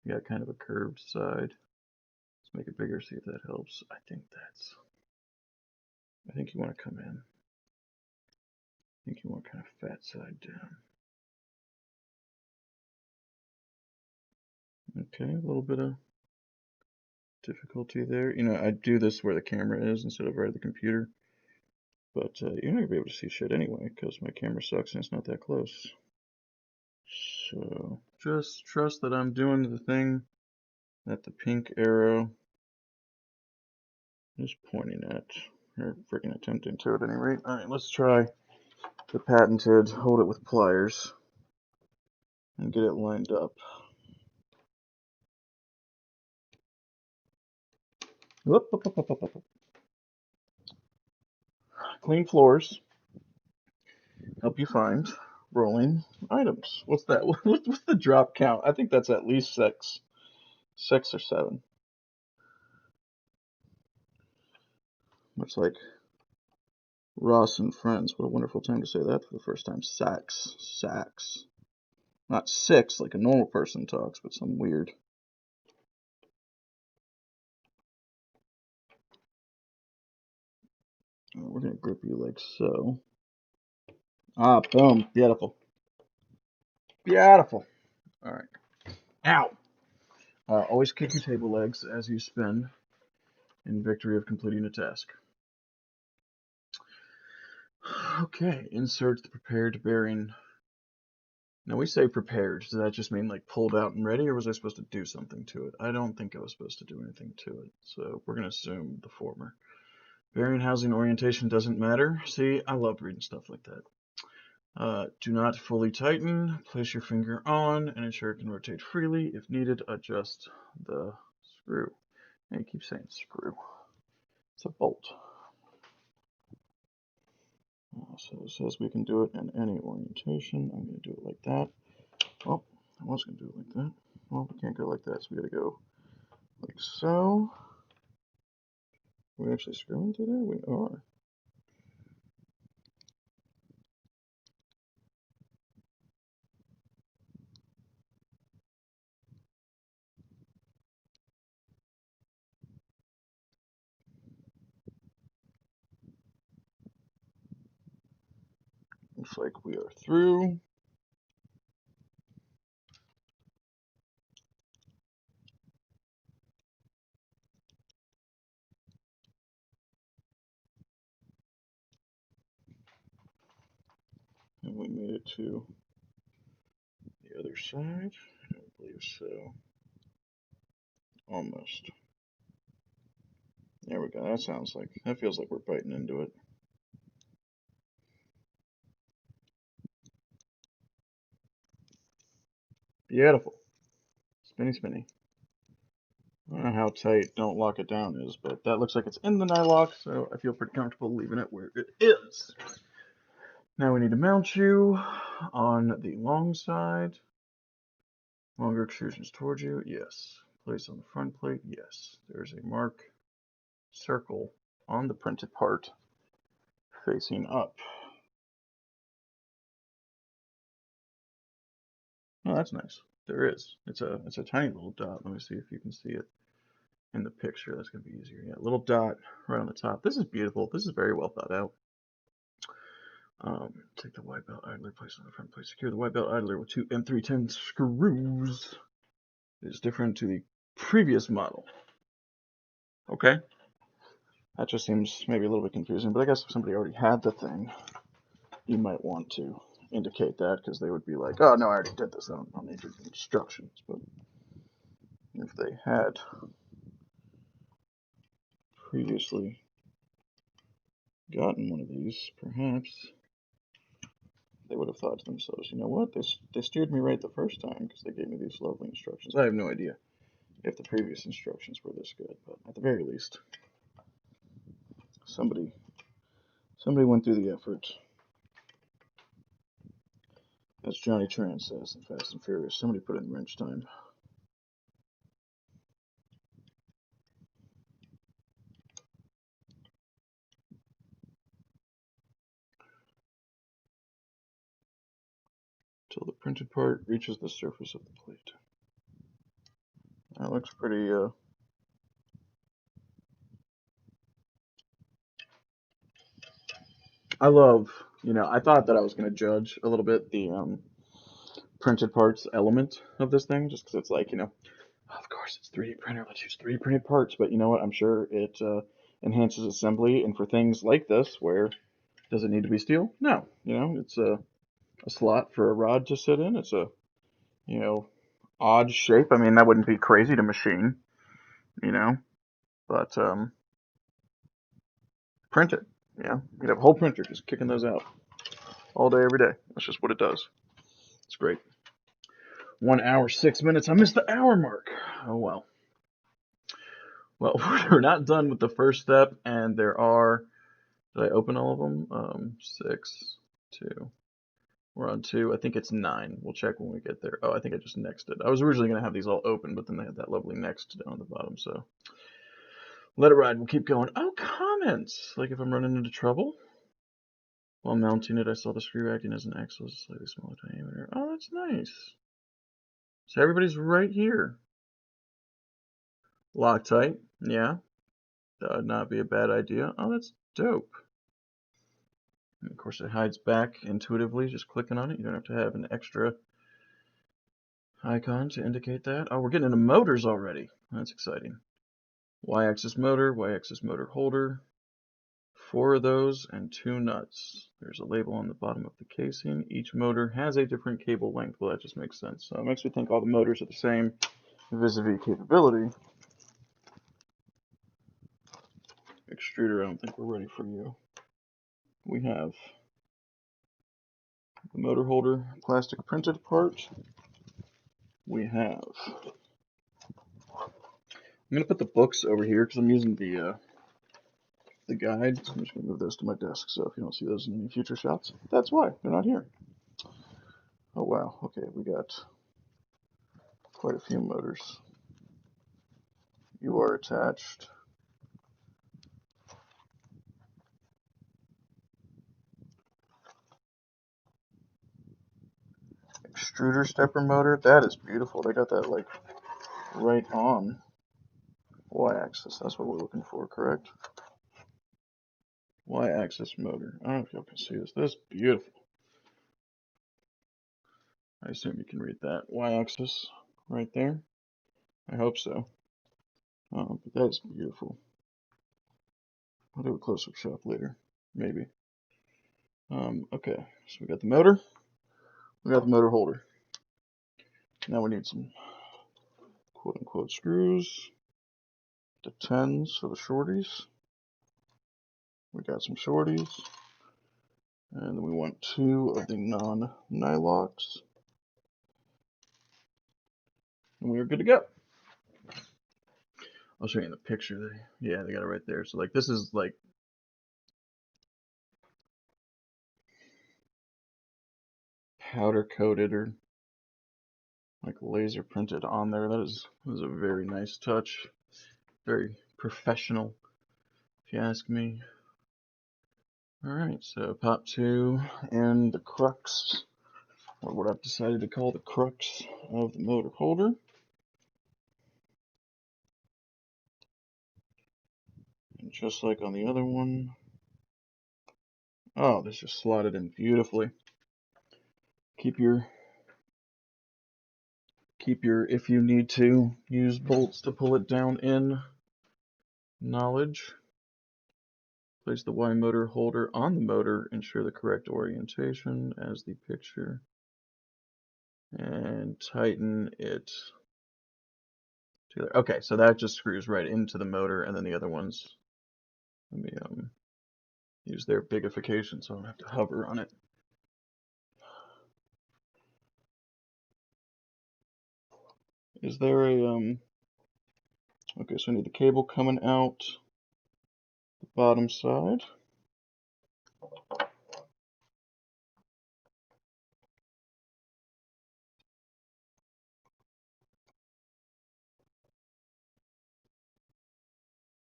We got kind of a curved side. Let's make it bigger, see if that helps. I think you want to come in. I think you want kind of fat side down. Okay, a little bit of difficulty there. I do this where the camera is instead of right at the computer. But you're not going to be able to see shit anyway because my camera sucks and it's not that close. So just trust that I'm doing the thing that the pink arrow is pointing at, or freaking attempting to at any rate. Alright, let's try the patented hold it with pliers and get it lined up. Whoop, whoop, whoop, whoop, whoop. Clean floors help you find rolling items. What's that? What's the drop count? I think that's at least 6. 6 or 7. Much like Ross and Friends. What a wonderful time to say that for the first time. Sacks. Sacks. Not 6 like a normal person talks, but some weird. We're going to grip you like so. Ah, boom. Beautiful. Beautiful. Alright. Ow! Always kick your table legs as you spin in victory of completing a task. Okay, insert the prepared bearing. Now we say prepared. Does that just mean like pulled out and ready, or was I supposed to do something to it? I don't think I was supposed to do anything to it, so we're going to assume the former. Bearing housing orientation doesn't matter. See, I love reading stuff like that. Do not fully tighten. Place your finger on and ensure it can rotate freely. If needed, adjust the screw. And you keep saying screw. It's a bolt. So it says we can do it in any orientation. I'm going to do it like that. Well, I was going to do it like that. Well, we can't go like that, so we got to go like so. Are we actually screwing through there? We are. Looks like we are through. And we made it to the other side. I don't believe so. Almost. There we go. That feels like we're biting into it. Beautiful. Spinny, spinny. I don't know how tight Don't Lock It Down is, but that looks like it's in the nylock, so I feel pretty comfortable leaving it where it is. Now we need to mount you on the long side. Longer extrusions towards you, yes. Place on the front plate, yes. There's a mark circle on the printed part facing up. Oh, that's nice. There is. It's a tiny little dot. Let me see if you can see it in the picture. That's gonna be easier. Yeah, little dot right on the top. This is beautiful. This is very well thought out. Take the white belt idler, place on the front plate. Secure the white belt idler with 2 M310 screws. It is different to the previous model. Okay. That just seems maybe a little bit confusing, but I guess if somebody already had the thing, you might want to indicate that because they would be like, oh no, I already did this. I don't need your instructions. But if they had previously gotten one of these, perhaps they would have thought to themselves, you know what, they steered me right the first time because they gave me these lovely instructions. I have no idea if the previous instructions were this good, but at the very least, somebody went through the effort. As Johnny Tran says in Fast and Furious, somebody put in wrench time. Till the printed part reaches the surface of the plate. That looks pretty, I love, I thought that I was going to judge a little bit the printed parts element of this thing, just because it's like, of course it's 3D printer, let's use 3D printed parts, but you know what, I'm sure it enhances assembly, and for things like this, where does it need to be steel? No, it's a slot for a rod to sit in, it's a, odd shape. I mean, that wouldn't be crazy to machine, you know, but print it, you'd have a whole printer just kicking those out all day, every day. That's just what it does. It's great. 1 hour, 6 minutes. I missed the hour mark. Oh well. Well, we're not done with the first step, and there are. Did I open all of them? 6, 2. We're on 2. I think it's 9. We'll check when we get there. Oh, I think I just nexted. I was originally going to have these all open, but then they had that lovely next down at the bottom, so let it ride. We'll keep going. Oh, comments! Like if I'm running into trouble. While mounting it, I saw the screw acting as an axle, slightly smaller diameter. Oh, that's nice. So everybody's right here. Loctite, yeah. That would not be a bad idea. Oh, that's dope. And of course, it hides back intuitively, just clicking on it. You don't have to have an extra icon to indicate that. Oh, we're getting into motors already. That's exciting. Y-axis motor holder. 4 of those and 2 nuts. There's a label on the bottom of the casing. Each motor has a different cable length. Well, that just makes sense. So it makes me think all the motors are the same vis-a-vis capability. Extruder, I don't think we're ready for you. We have the motor holder plastic printed part. We have, I'm going to put the books over here because I'm using the guide. So I'm just going to move those to my desk, so if you don't see those in any future shots, that's why. They're not here. Oh wow, okay, we got quite a few motors. You are attached. Extruder stepper motor, that is beautiful. They got that like right on Y-axis. That's what we're looking for, correct? Y-axis motor. I don't know if y'all can see this. That's beautiful. I assume you can read that. Y-axis right there. I hope so. But that is beautiful. I'll do a close-up shot later, maybe. Okay, so we got the motor. We got the motor holder. Now we need some quote-unquote screws. The 10s for the shorties. We got some shorties. And then we want 2 of the non-nylocks. And we are good to go. I'll show you in the picture. Yeah, they got it right there. So like this is like powder coated or like laser printed on there. That is a very nice touch. Very professional, if you ask me. Alright, so pop 2 and the crux, or what I've decided to call the crux of the motor holder. And just like on the other one, oh, this just slotted in beautifully. Keep your, if you need to, use bolts to pull it down in knowledge. Place the Y motor holder on the motor, ensure the correct orientation as the picture, and tighten it together. Okay, so that just screws right into the motor, and then the other ones, let me use their bigification so I don't have to hover on it. Is there a, okay, so I need the cable coming out the bottom side.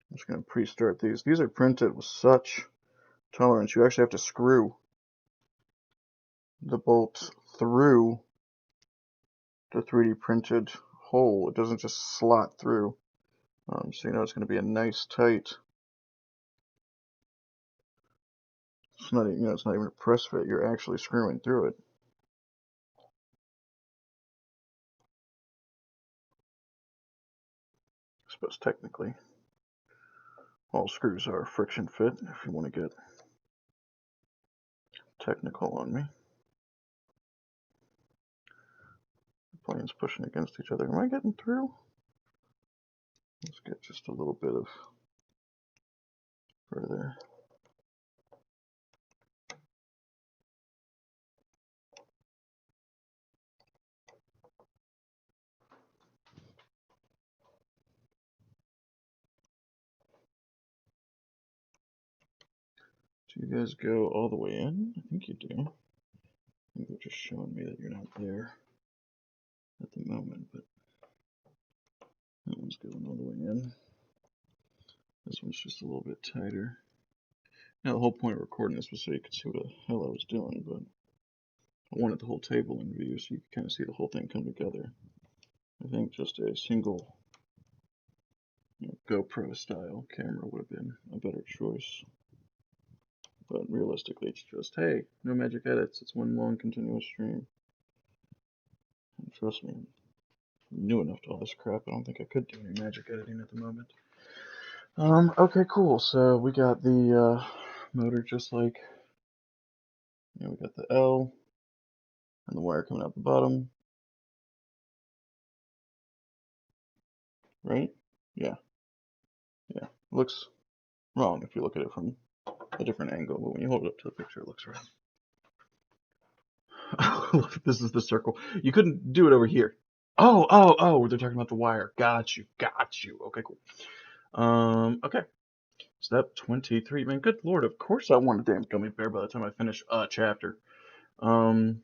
I'm just going to pre-start these. These are printed with such tolerance. You actually have to screw the bolt through the 3D printed hole. It doesn't just slot through. So you know it's going to be a nice tight. It's not, it's not even a press fit. You're actually screwing through it. I suppose technically all screws are friction fit. If you want to get technical on me. The planes pushing against each other. Am I getting through? Let's get just a little bit of further. Do you guys go all the way in? I think you do. I think they're just showing me that you're not there at the moment, but that one's going all the way in. This one's just a little bit tighter. Now the whole point of recording this was so you could see what the hell I was doing, but I wanted the whole table in view so you could kind of see the whole thing come together. I think just a single GoPro style camera would have been a better choice. But realistically, it's just, hey, no magic edits. It's one long continuous stream. And trust me, I'm new enough to all this crap. I don't think I could do any magic editing at the moment. Okay, cool. So we got the motor just like, we got the L and the wire coming out the bottom. Right? Yeah. Yeah. Looks wrong if you look at it from a different angle, but when you hold it up to the picture, it looks right. Look, this is the circle. You couldn't do it over here. Oh, they're talking about the wire. Got you. Okay, cool. Okay. Step 23. Man, good lord, of course I want a damn gummy bear by the time I finish a chapter. Okay,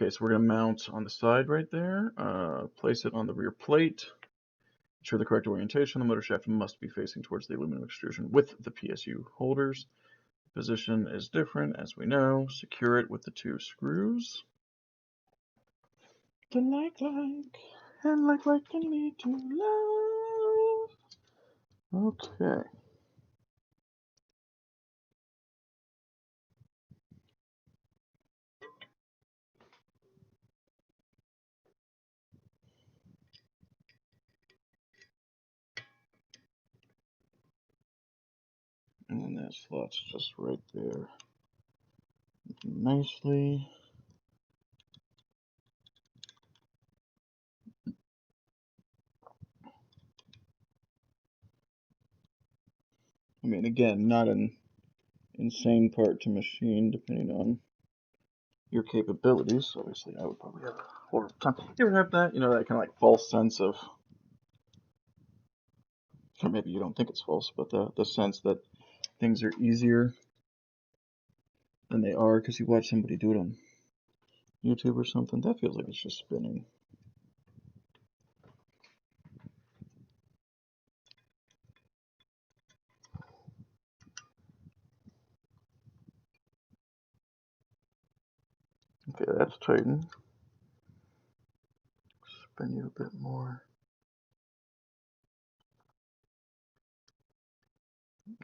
so we're gonna mount on the side right there. Place it on the rear plate. Ensure the correct orientation. The motor shaft must be facing towards the aluminum extrusion with the PSU holders. Position is different, as we know. Secure it with the 2 screws. The like, and like can lead to love. Okay. And then that slot's just right there. Nicely. I mean, again, not an insane part to machine, depending on your capabilities. Obviously, I would probably have a horrible time. You ever have that, that kind of like false sense of, or maybe you don't think it's false, but the sense that things are easier than they are because you watch somebody do it on YouTube or something? That feels like it's just spinning. Okay, that's tightened. Spin you a bit more.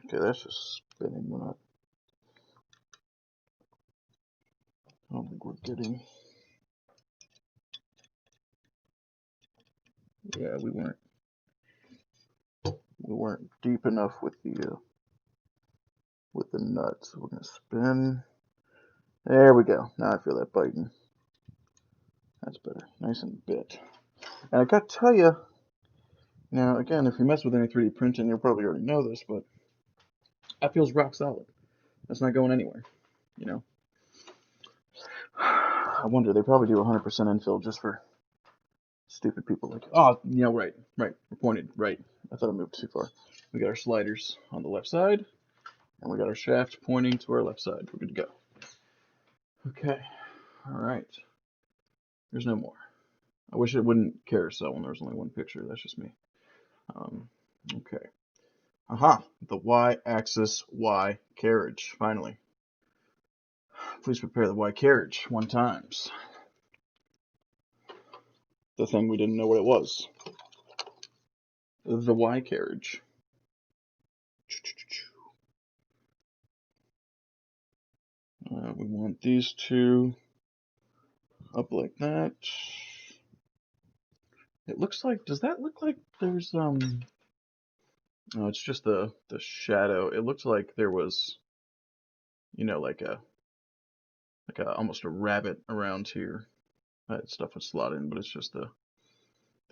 Okay, that's just spinning. I don't think we're getting. Yeah, we weren't deep enough with the nut. So we're gonna spin. There we go. Now I feel that biting. That's better. Nice and bit. And I gotta tell you, now again, if you mess with any 3D printing, you'll probably already know this, but That feels rock solid. That's not going anywhere, you know. I wonder, they probably do 100% infill just for stupid people like, oh, you know, right, we're pointed, right. I thought I moved too far. We got our sliders on the left side, and we got our shaft pointing to our left side. We're good to go. Okay, all right. There's no more. I wish it wouldn't carousel when there's only one picture. That's just me. Okay. Aha, the Y-axis Y carriage, finally. Please prepare the Y carriage 1 times. The thing we didn't know what it was. The Y carriage. We want these two up like that. It looks like, does that look like there's, no, it's just the shadow. It looks like there was, you know, like a almost a rabbit around here. That stuff would slot in, but it's just the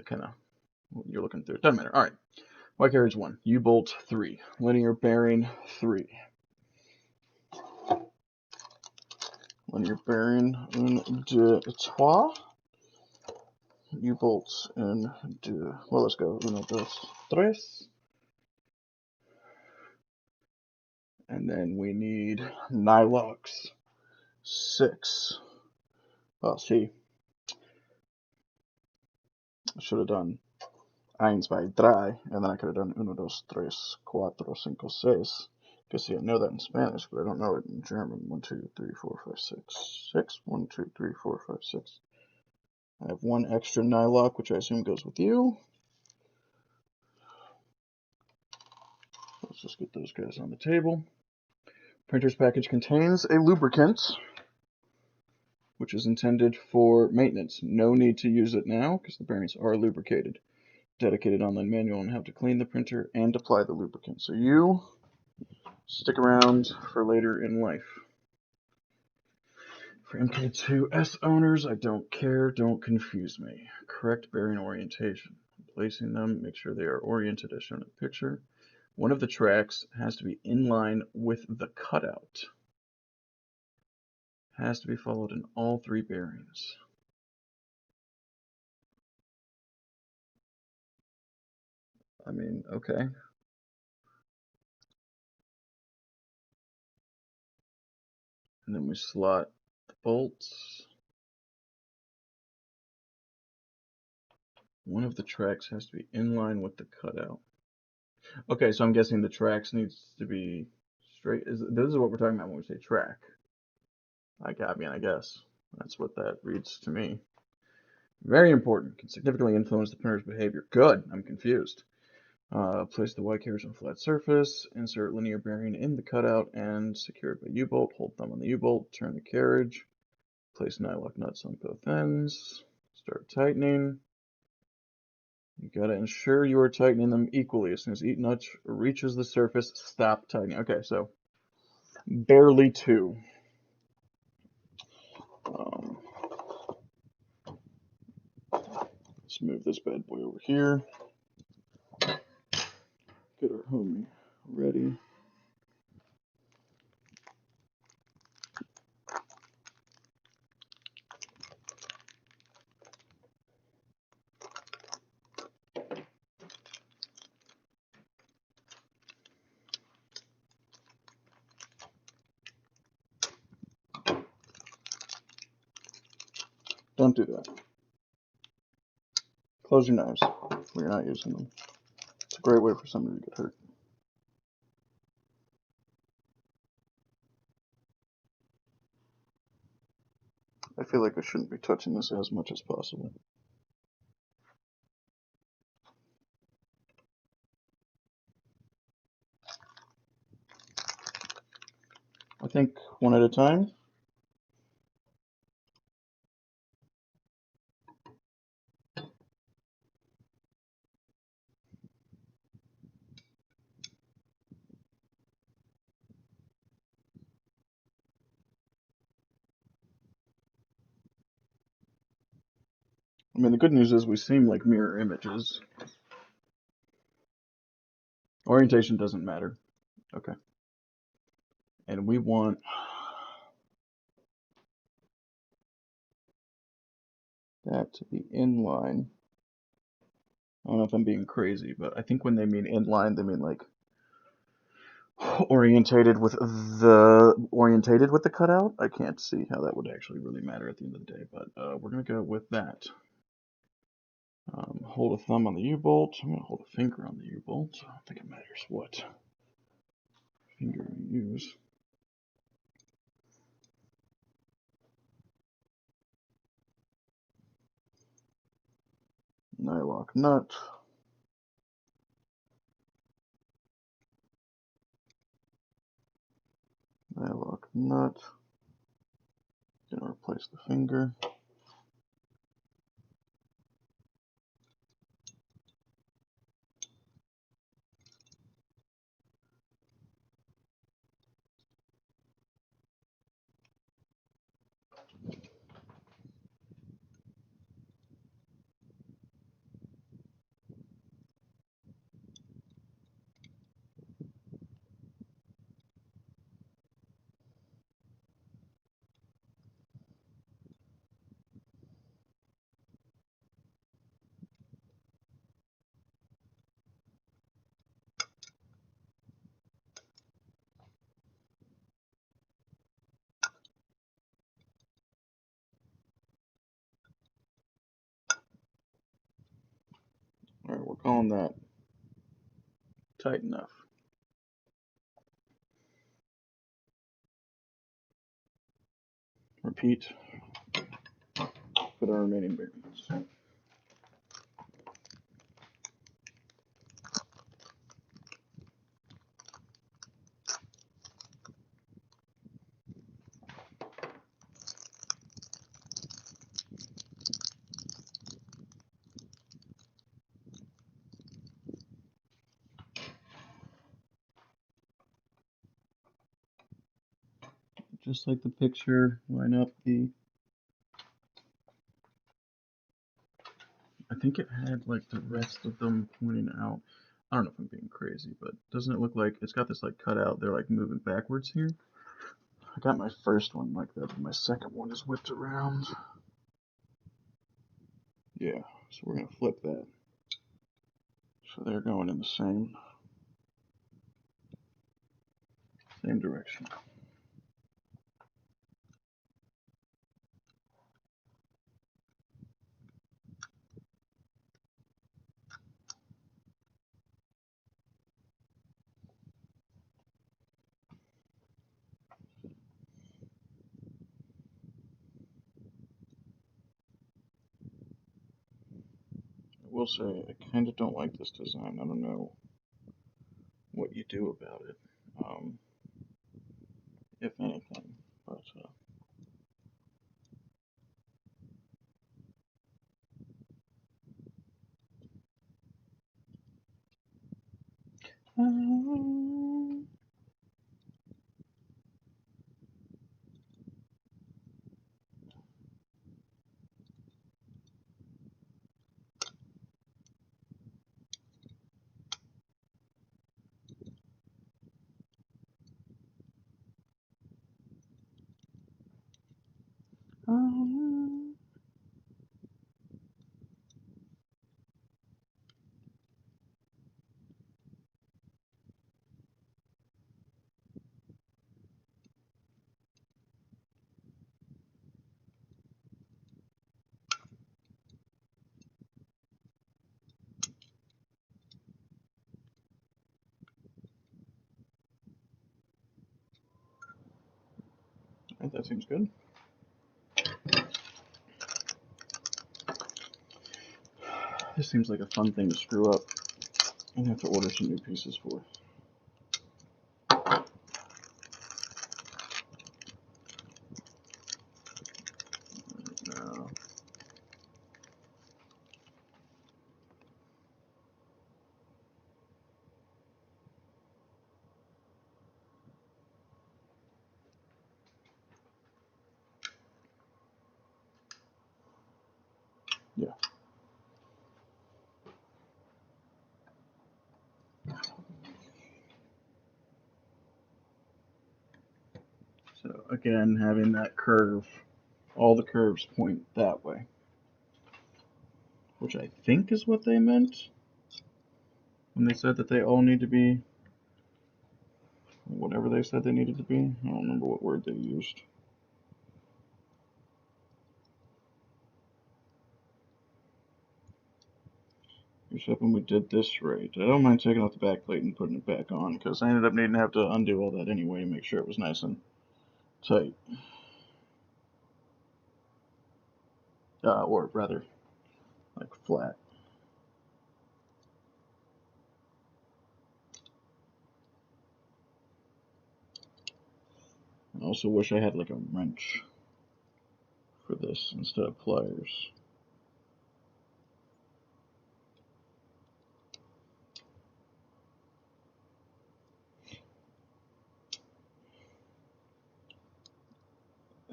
kind of, you're looking through. It doesn't matter. All right. Y carriage 1, U-bolt 3, linear bearing 3. Linear bearing 1, 2, 3. U-bolts 1, 2, well, let's go 1, 2, 3. And then we need nylocks 6. Well, see, I should have done 1, 2, 3, and then I could have done 1, 2, 3, 4, 5, 6. Because see, I know that in Spanish, but I don't know it in German. 1, 2, 3, 4, 5, 6. 6. 1, 2, 3, 4, 5, 6. I have 1 extra nylock, which I assume goes with you. Let's just get those guys on the table. Printer's package contains a lubricant, which is intended for maintenance. No need to use it now, because the bearings are lubricated. Dedicated online manual on how to clean the printer and apply the lubricant. So you stick around for later in life. For MK3S owners, I don't care, don't confuse me. Correct bearing orientation. Placing them, make sure they are oriented as shown in the picture. One of the tracks has to be in line with the cutout. Has to be followed in all 3 bearings. I mean, okay. And then we slot the bolts. One of the tracks has to be in line with the cutout. Okay, so I'm guessing the tracks needs to be straight. This is what we're talking about when we say track. I mean, I guess that's what that reads to me. Very important. Can significantly influence the printer's behavior. Good. I'm confused. Place the Y carriage on a flat surface. Insert linear bearing in the cutout and secure it by U-bolt. Hold thumb on the U-bolt. Turn the carriage. Place nylock nuts on both ends. Start tightening. You gotta ensure you are tightening them equally. As soon as each nut reaches the surface, stop tightening. Okay, so barely 2. Let's move this bad boy over here. Get our homie ready. Don't do that. Close your knives when you're not using them. It's a great way for somebody to get hurt. I feel like I shouldn't be touching this as much as possible. I think one at a time. I mean, the good news is we seem like mirror images. Orientation doesn't matter. Okay. and we want that to be in line. I don't know if I'm being crazy, but I think when they mean in line, they mean like orientated with the cutout. I can't see how that would actually really matter at the end of the day, but we're gonna go with that. Hold a thumb on the U-bolt. I'm gonna hold a finger on the U-bolt. I don't think it matters what finger we use. Nylock nut. Nylock nut. Gonna replace the finger. Alright, we're calling that tight enough. Repeat for the remaining bearings. Just like the picture, line up the, I think it had like the rest of them pointing out. I don't know if I'm being crazy, but doesn't it look like it's got this like cutout? They're like moving backwards here. I got my first one like that, but my second one is whipped around. Yeah, so we're gonna flip that. So they're going in the same direction. I will say I kind of don't like this design. I don't know what you do about it, if anything, but that seems good. This seems like a fun thing to screw up and have to order some new pieces for. No. Yeah. again, having that curve, all the curves point that way, which I think is what they meant when they said that they all need to be whatever they said they needed to be. I don't remember what word they used. Here's hoping we did this right. I don't mind taking off the back plate and putting it back on, because I ended up needing to have to undo all that anyway to make sure it was nice and tight. Or rather, like flat. I also wish I had like a wrench for this instead of pliers.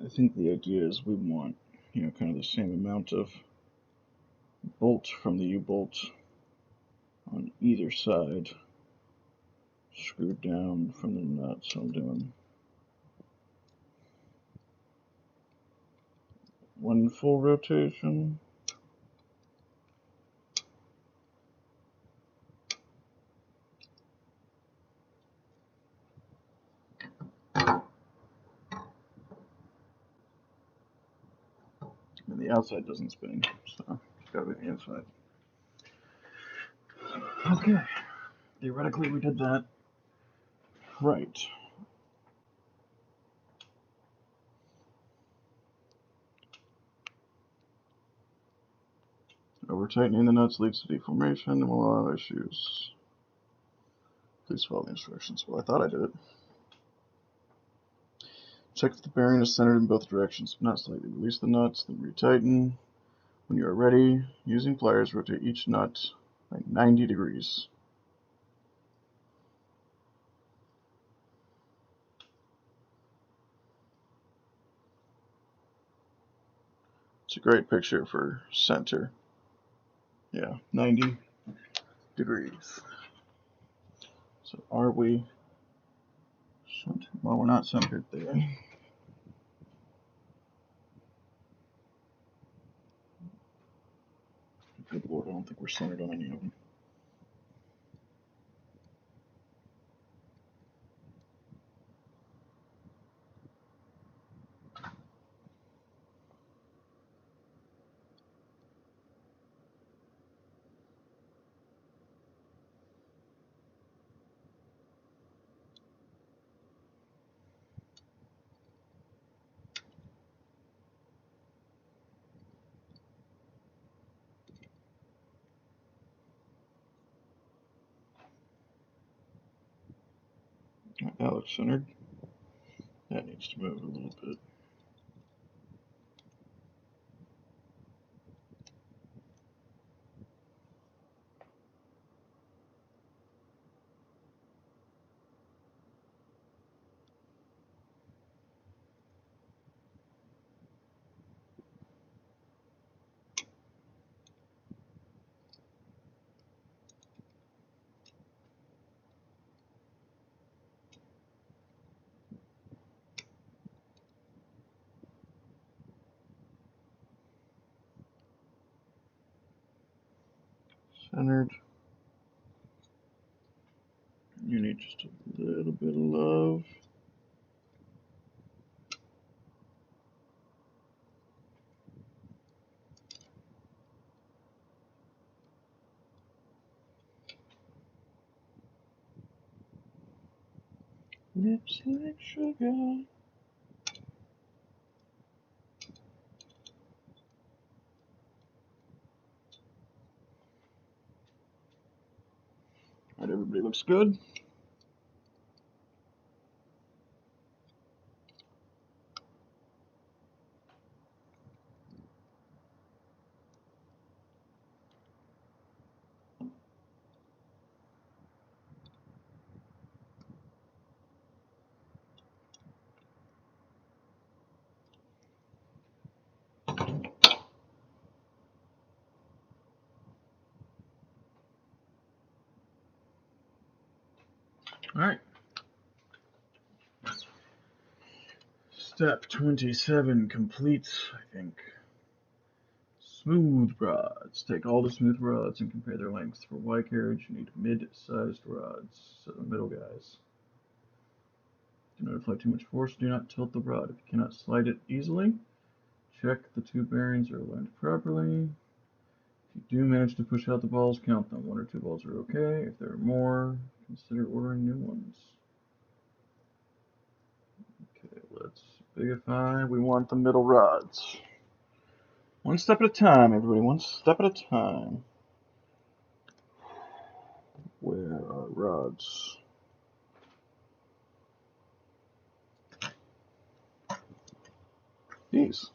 I think the idea is we want, kind of the same amount of bolt from the U-bolt on either side screwed down from the nut. So I'm doing one full rotation. And the outside doesn't spin, so it's gotta be the inside. Okay, theoretically we did that right. Over tightening the nuts leads to deformation and will allow issues. Please follow the instructions. Well, I thought I did it. Check that the bearing is centered in both directions, but not slightly. Release the nuts, then retighten. When you are ready, using pliers, rotate each nut by 90 degrees. It's a great picture for center. Yeah, 90 degrees. So are we centered? Well, we're not centered there. Good Lord, I don't think we're centered on any of them. That looks centered. That needs to move a little bit. Centered. You need just a little bit of love. Lips like sugar. Alright, everybody looks good. Alright. Step 27 complete, I think. Smooth rods. Take all the smooth rods and compare their lengths. For Y carriage, you need mid-sized rods. So the middle guys. Do not apply too much force. Do not tilt the rod. If you cannot slide it easily, check the two bearings are aligned properly. If you do manage to push out the balls, count them. 1 or 2 balls are okay. If there are more, consider ordering new ones. Okay, let's bigify. We want the middle rods. One step at a time, everybody. One step at a time. Where are rods? These.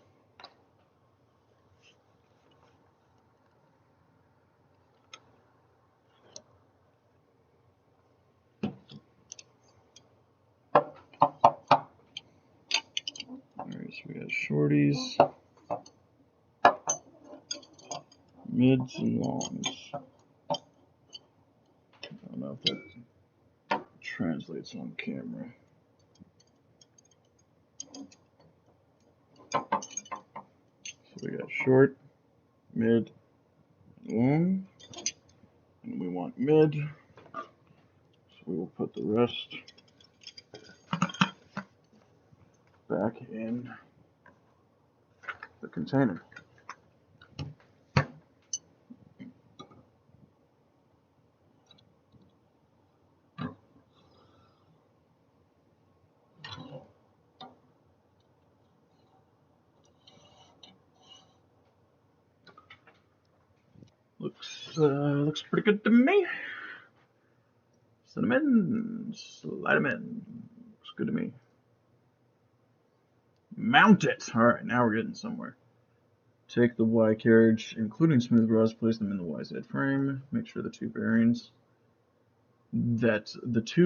Alright, so we got shorties, mids, and longs. I don't know if that translates on camera. So we got short, mid, long, and we want mid, so we will put the rest back in the container. Looks pretty good to me. Send them in, slide them in. Looks good to me. Mount it. All right, now we're getting somewhere. Take the Y carriage, including smooth rods, place them in the YZ frame. Make sure the two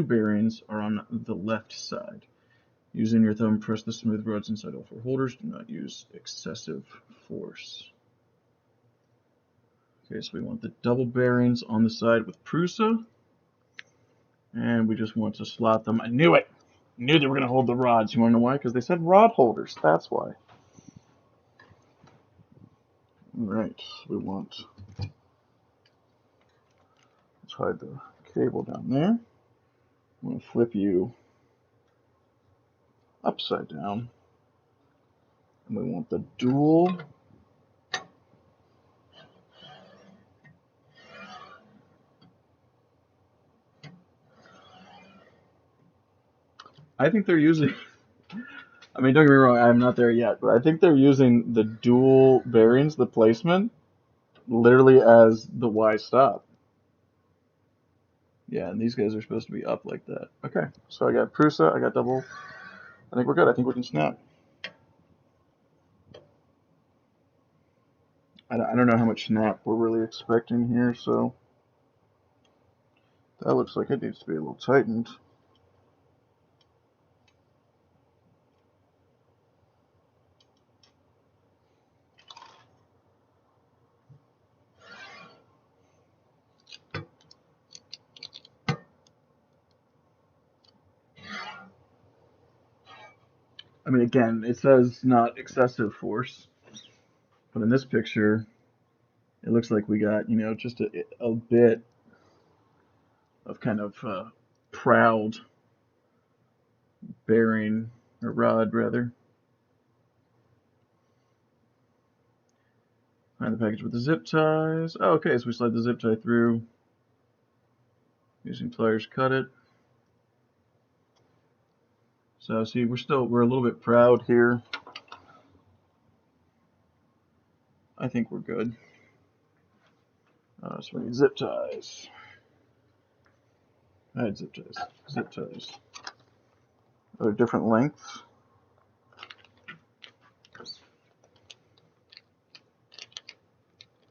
bearings are on the left side. Using your thumb, press the smooth rods inside all 4 holders. Do not use excessive force. Okay, so we want the double bearings on the side with Prusa. And we just want to slot them. I knew it! I knew they were going to hold the rods. You want to know why? Because they said rod holders. That's why. Alright, so we want... Let's hide the cable down there. I'm going to flip you upside down. And we want the dual... I think they're using... I mean, don't get me wrong, I'm not there yet, but I think they're using the dual bearings, the placement, literally as the Y stop. Yeah, and these guys are supposed to be up like that. Okay, so I got Prusa, I got double. I think we're good. I think we can snap. I don't know how much snap we're really expecting here, so that looks like it needs to be a little tightened. I mean, again, it says not excessive force, but in this picture, it looks like we got, you know, just a bit of kind of proud bearing, or rod rather. Find the package with the zip ties. Oh, okay, so we slide the zip tie through. Using pliers, cut it. So see, we're a little bit proud here. I think we're good. So we need zip ties. I had zip ties. Zip ties. They're different lengths.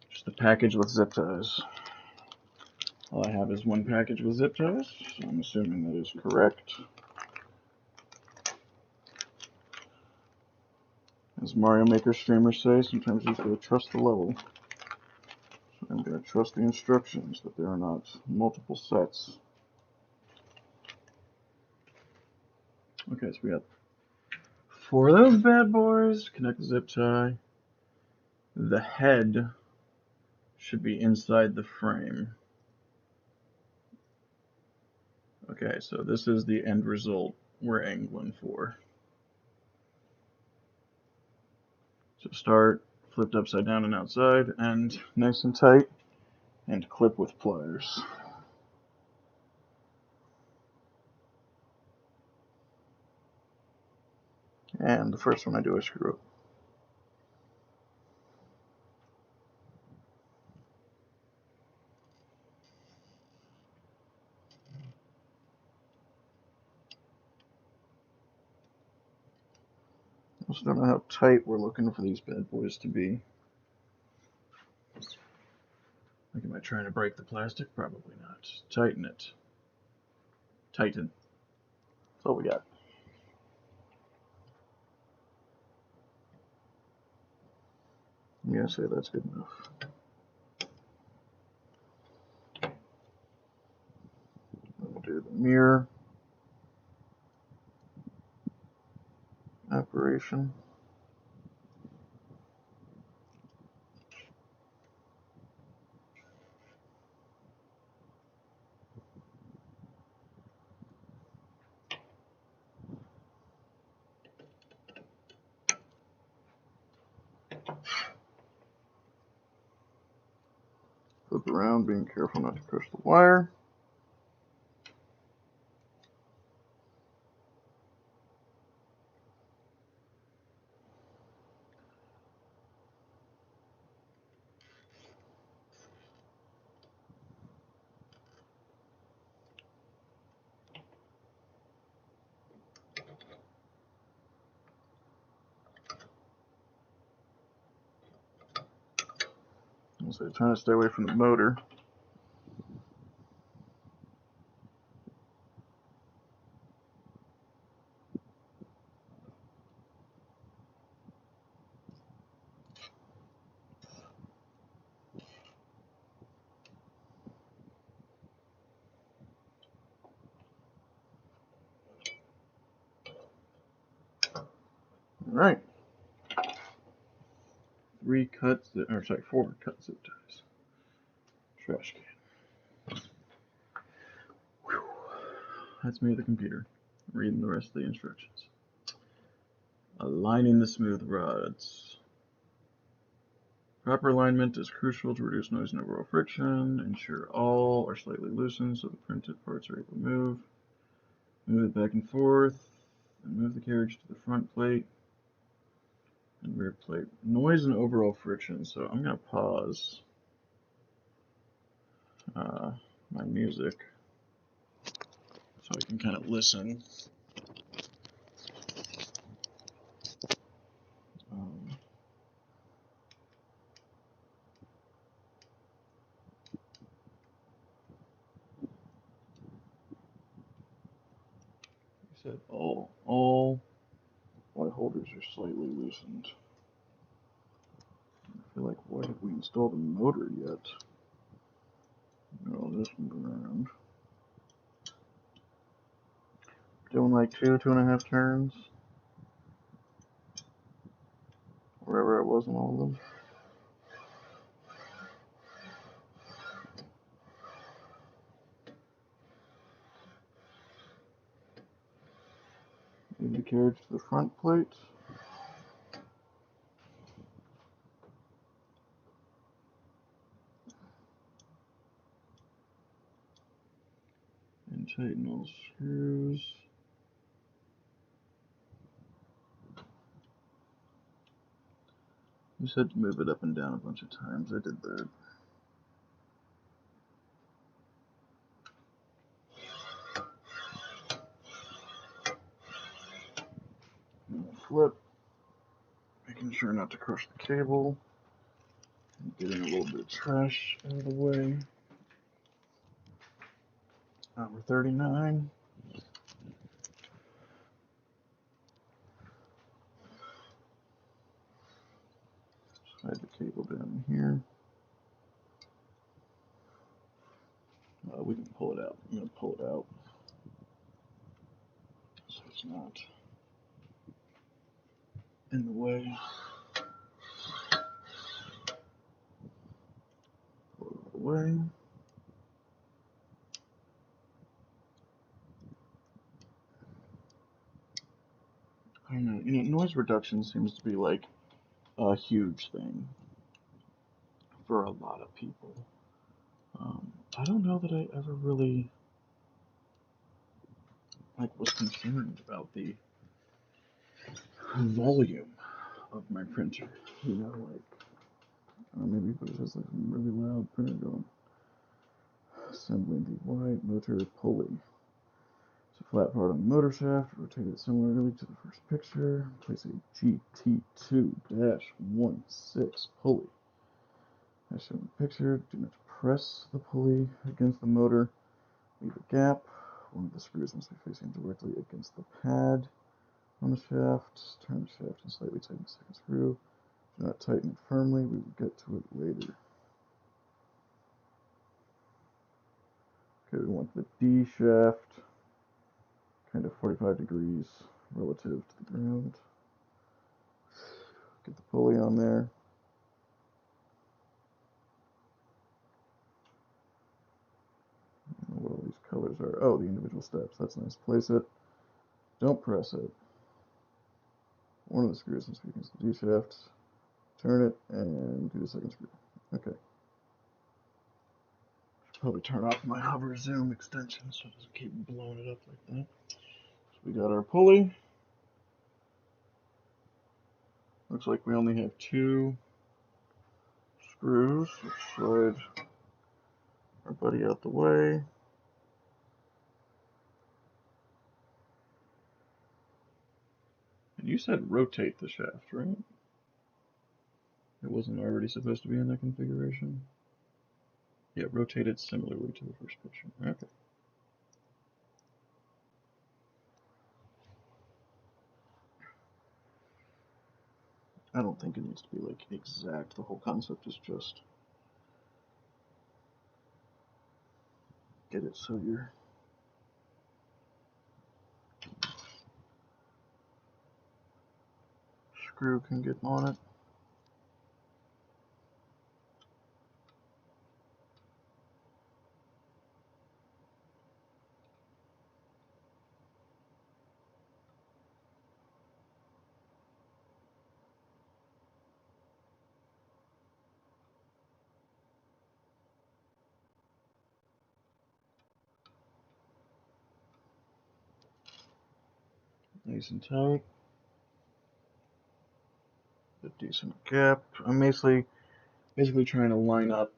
Just a package with zip ties. All I have is one package with zip ties, so I'm assuming that is correct. As Mario Maker streamers say, sometimes you have to trust the level. So I'm going to trust the instructions, that there are not multiple sets. Okay, so we got For those bad boys, connect the zip tie. The head should be inside the frame. Okay, so this is the end result we're angling for. So start flipped upside down and outside, and nice and tight, and clip with pliers. And the first one I do, I screw up. I also don't know how tight we're looking for these bad boys to be. Like, am I trying to break the plastic? Probably not. Tighten it. Tighten. That's all we got. I'm gonna say that's good enough. We'll do the mirror operation. Flip around, being careful not to crush the wire. So trying to stay away from the motor. Alright. 4 cut zip ties. Trash can. Whew. That's me at the computer, reading the rest of the instructions. Aligning the smooth rods. Proper alignment is crucial to reduce noise and overall friction. Ensure all are slightly loosened so the printed parts are able to move. Move it back and forth, and move the carriage to the front plate and rear plate. Noise and overall friction, so I'm going to pause my music so I can kind of listen. I said all wire holders are slightly loosened. I feel like, why have we installed a motor yet? I'll just move around. Doing like 2.5 turns. Wherever I was in all of them. Move the carriage to the front plate. And tighten all screws. You said to move it up and down a bunch of times. I did that. Flip, making sure not to crush the cable, and getting a little bit of trash out of the way. Number 39. Slide the cable down here. We can pull it out. I'm going to pull it out so it's not in the way. Pull it away. I don't know. Noise reduction seems to be like a huge thing for a lot of people. I don't know that I ever really was concerned about the volume of my printer. Maybe if it was just like a really loud printer going. Assembling the white motor pulley. It's a flat part on the motor shaft. Rotate it similarly to the first picture. Place a GT2-16 pulley. As shown in the picture, do not press the pulley against the motor. Leave a gap. One of the screws must be facing directly against the pad on the shaft. Turn the shaft and slightly tighten the second screw. Do not tighten it firmly. We will get to it later. Okay, we want the D shaft kind of 45 degrees relative to the ground. Get the pulley on there. What all these colors are. Oh, the individual steps. That's nice. Place it. Don't press it. One of the screws must be against the D shaft. Turn it and do the second screw. Okay. Should probably turn off my hover zoom extension so it doesn't keep blowing it up like that. So we got our pulley. Looks like we only have 2 screws. Let's slide our buddy out the way. And you said rotate the shaft, right? It wasn't already supposed to be in that configuration? Yeah, rotate it similarly to the first picture. Okay. I don't think it needs to be like exact. The whole concept is just get it so your screw can get on it. Nice and tight. A decent gap. I'm basically trying to line up,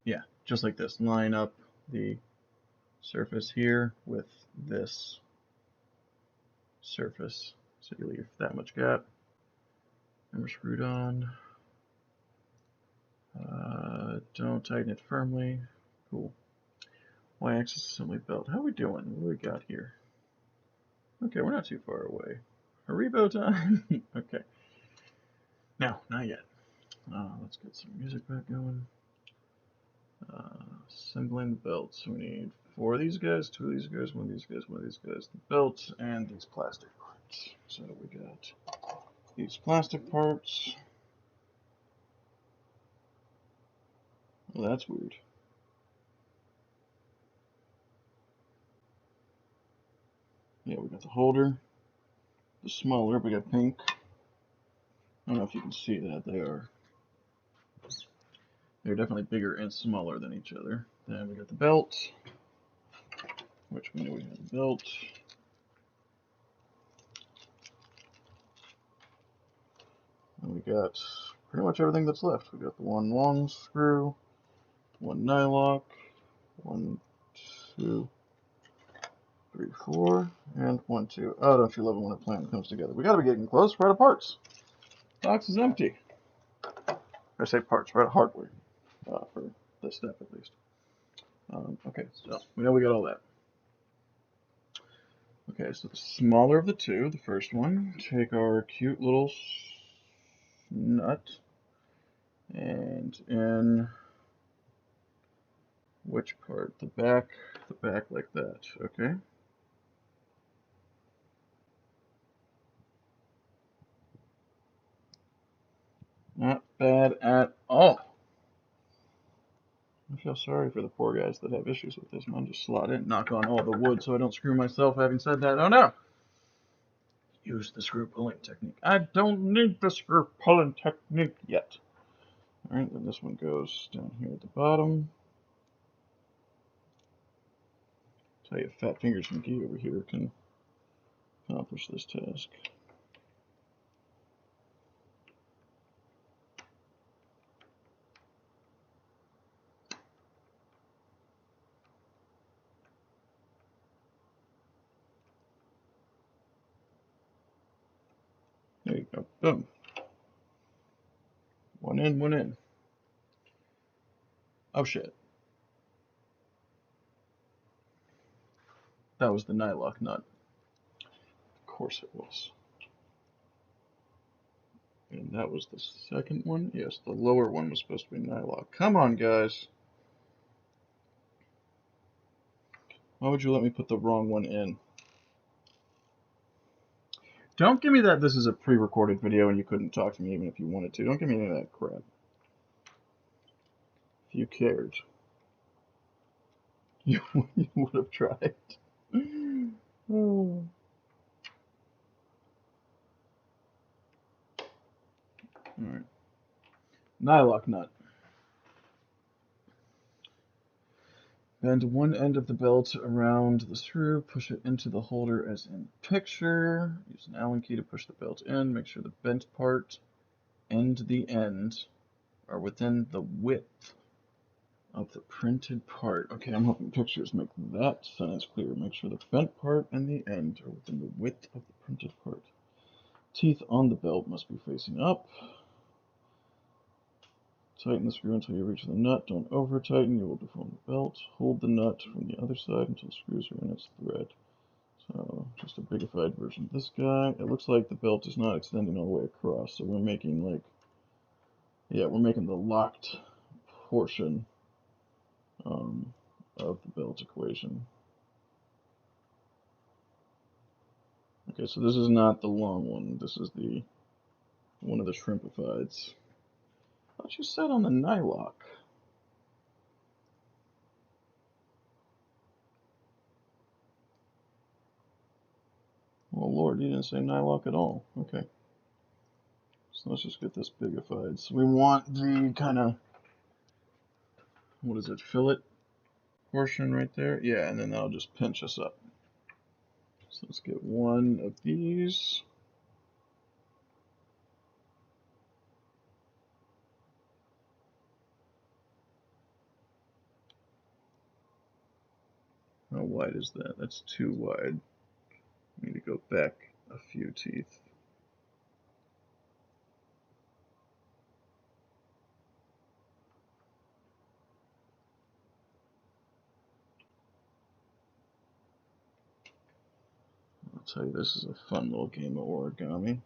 yeah, just like this. Line up the surface here with this surface. So you leave that much gap. And we're screwed on. Don't tighten it firmly. Cool. Y-axis assembly belt. How are we doing? What do we got here? Okay, we're not too far away. Haribo time! Okay. No, not yet. Let's get some music back going. Assembling the belt. So we need 4 of these guys, 2 of these guys, 1 of these guys, 1 of these guys, the belt, and these plastic parts. So we got these plastic parts. Well, that's weird. Yeah, we got the holder. The smaller, we got pink. I don't know if you can see that. They're definitely bigger and smaller than each other. Then we got the belt, which we know we have the belt. And we got pretty much everything that's left. We got the 1 long screw, 1 nylock, 1, 2, 3, 4, and 1, 2. Oh, don't you love it when a plan comes together? We gotta be getting close. We're out of parts. Box is empty. I say parts, we're out of hardware. For this step at least. Okay, so we know we got all that. Okay, so the smaller of the 2, the first one, take our cute little nut and in which part? The back like that, okay? Not bad at all. I feel sorry for the poor guys that have issues with this. Mine just slot in, knock on all the wood so I don't screw myself. Having said that, oh no! Use the screw pulling technique. I don't need the screw pulling technique yet. Alright, then this one goes down here at the bottom. Tell you, Fat Fingers McGee over here can accomplish this task. There you go. Boom. One in, one in. Oh shit. That was the nylock nut. Of course it was. And that was the second one? Yes, the lower one was supposed to be nylock. Come on, guys. Why would you let me put the wrong one in? Don't give me that this is a pre-recorded video and you couldn't talk to me even if you wanted to. Don't give me any of that crap. If you cared, you would have tried. Oh. Alright. Nylock nut. Bend one end of the belt around the screw, push it into the holder as in picture. Use an Allen key to push the belt in. Make sure the bent part and the end are within the width of the printed part. Okay, I'm hoping pictures make that sentence clear. Make sure the bent part and the end are within the width of the printed part. Teeth on the belt must be facing up. Tighten the screw until you reach the nut. Don't over tighten, you will deform the belt. Hold the nut from the other side until the screws are in its thread. So, just a bigified version of this guy. It looks like the belt is not extending all the way across, so we're making like, yeah, we're making the locked portion of the belt equation. Okay, so this is not the long one. This is the one of the shrimpifieds. I thought you said on the nylock. Oh Lord, you didn't say nylock at all. Okay. So let's just get this bigified. So we want the kind of, what is it, fillet portion right there? Yeah, and then that'll just pinch us up. So let's get one of these. How wide is that? That's too wide. I need to go back a few teeth. I'll tell you, this is a fun little game of origami.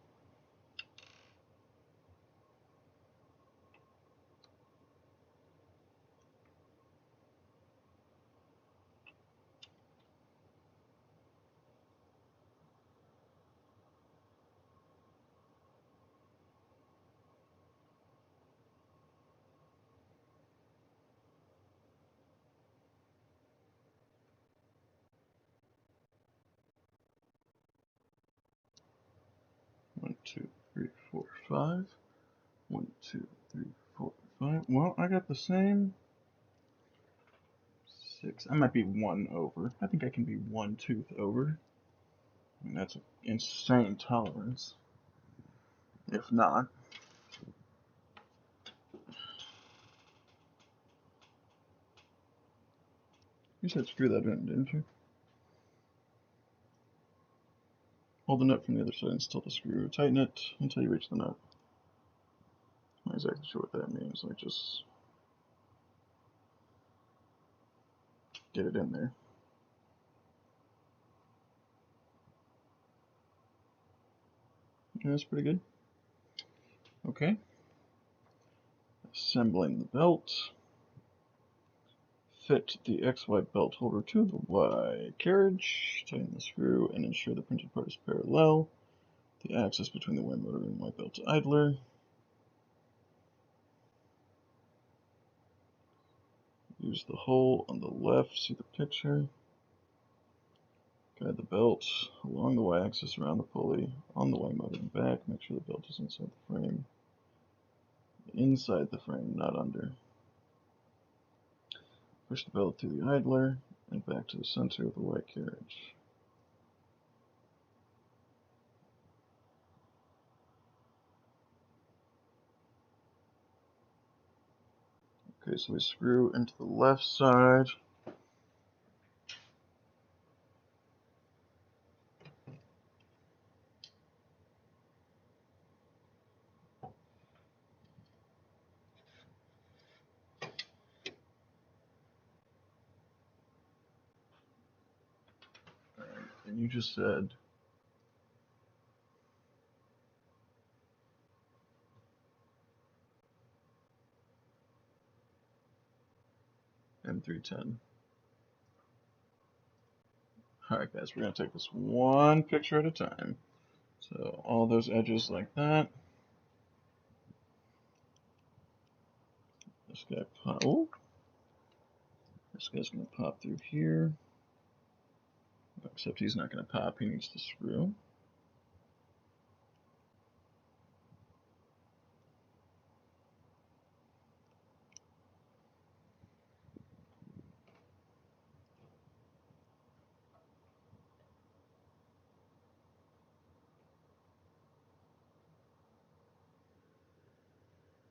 One, two, three, four, five. 1, 2, 3, 4, 5. Well, I got the same 6. I might be one over. I think I can be one tooth over. I mean, that's an insane tolerance. If not, you said screw that in, didn't you? Hold the nut from the other side and still the screw. Tighten it until you reach the nut. I'm not exactly sure what that means. Like, just get it in there. Yeah, that's pretty good. Okay. Assembling the belt. Fit the XY belt holder to the Y carriage. Tighten the screw and ensure the printed part is parallel. The axis between the Y motor and Y belt idler. Use the hole on the left, see the picture. Guide the belt along the y-axis around the pulley on the wing motor and back. Make sure the belt is inside the frame. Inside the frame, not under. Push the belt through the idler and back to the center of the white carriage. Okay, so we screw into the left side. Alright, and you just said M310. Alright guys, we're going to take this one picture at a time. So all those edges like that. This guy pop. Oh, this guy's going to pop through here. Except he's not going to pop, he needs to screw.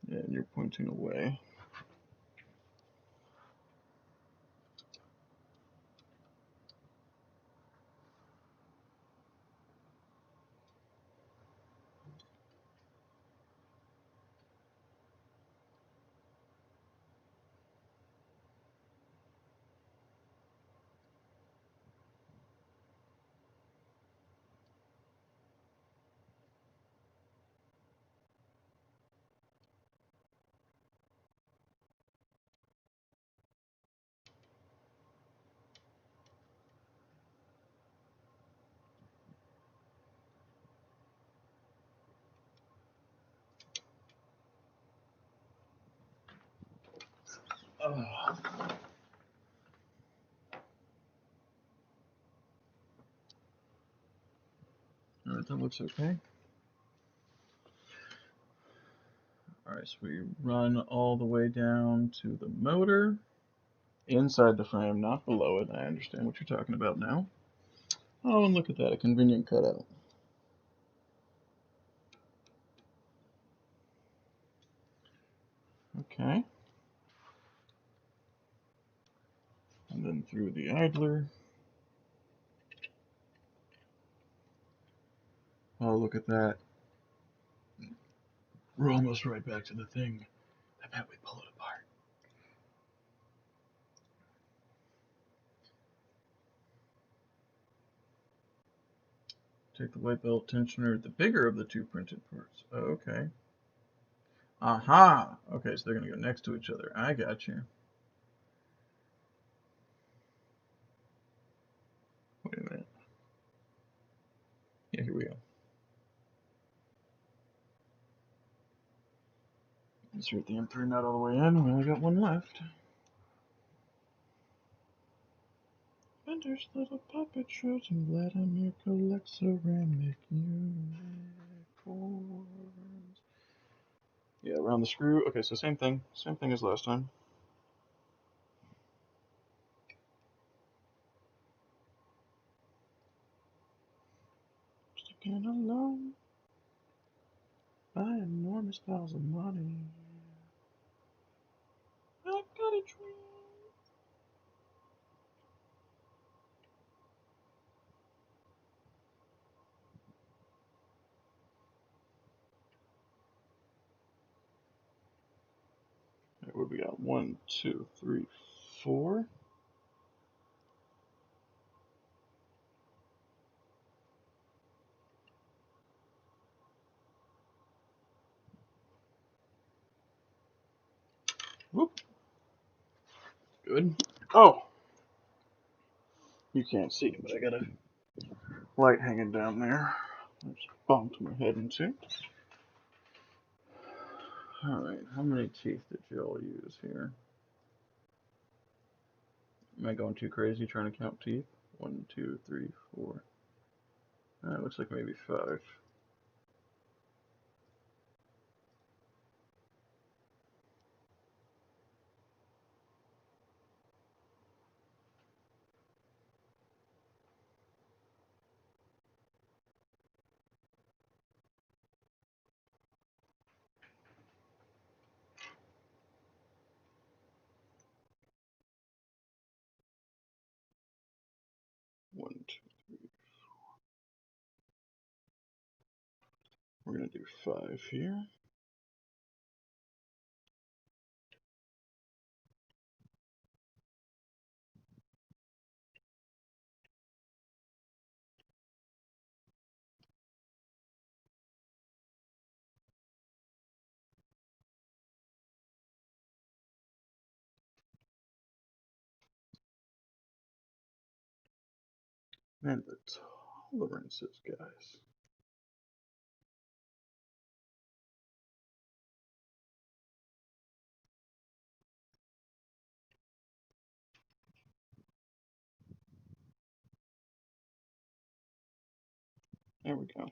And you're pointing away. Alright, that looks okay. Alright, so we run all the way down to the motor. Inside the frame, not below it. I understand what you're talking about now. Oh, and look at that, a convenient cutout. Okay. And then through the idler. Oh, look at that. We're almost right back to the thing. I bet we pull it apart. Take the white belt tensioner, the bigger of the two printed parts. Oh, okay. Aha! Okay, so they're going to go next to each other. I got you. Wait a minute. Yeah, here we go. Insert the M3 nut all the way in. We only got one left. Bender's little puppet shows him Vladimir collects ceramic unicorns. Yeah, around the screw. Okay, so same thing. Same thing as last time. Sticking alone. Buy enormous piles of money. I got a dream. Right, what do we got? 1, 2, 3, 4. Whoop. Good. Oh! You can't see it, but I got a light hanging down there. I just bumped my head into. Alright, how many teeth did you all use here? Am I going too crazy trying to count teeth? 1, 2, 3, 4. It looks like maybe 5. One, two. We're gonna do 5 here. And the tolerances, guys. There we go.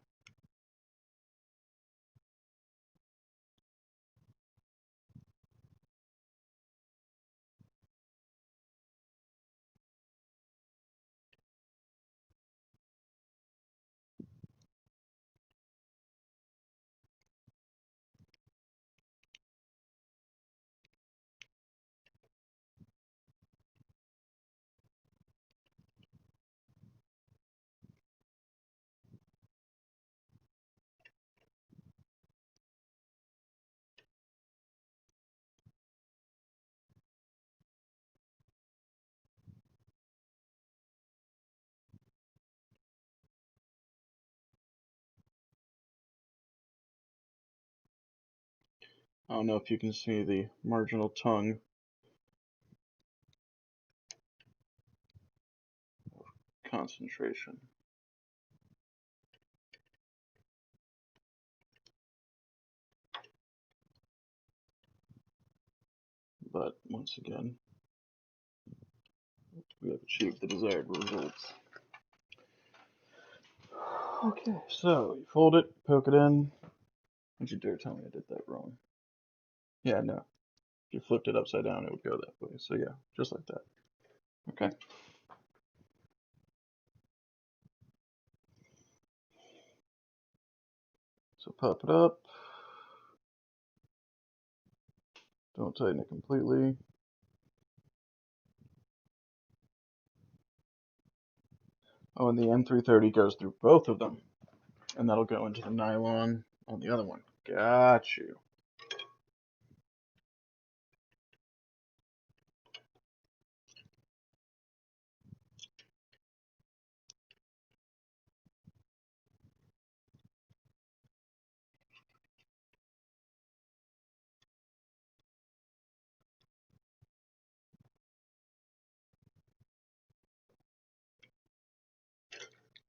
I don't know if you can see the marginal tongue concentration. But once again, we have achieved the desired results. Okay, so you fold it, poke it in. Don't you dare tell me I did that wrong. Yeah, no. If you flipped it upside down, it would go that way. So yeah, just like that. Okay. So pop it up. Don't tighten it completely. Oh, and the M330 goes through both of them. And that'll go into the nylon on the other one. Got you.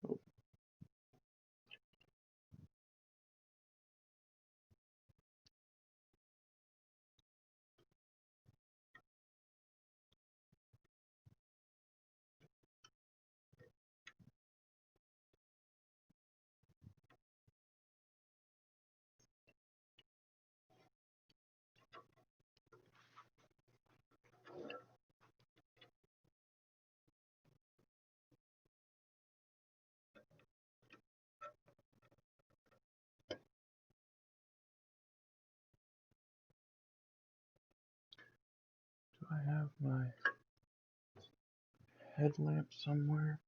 Oh. Do I have my headlamp somewhere?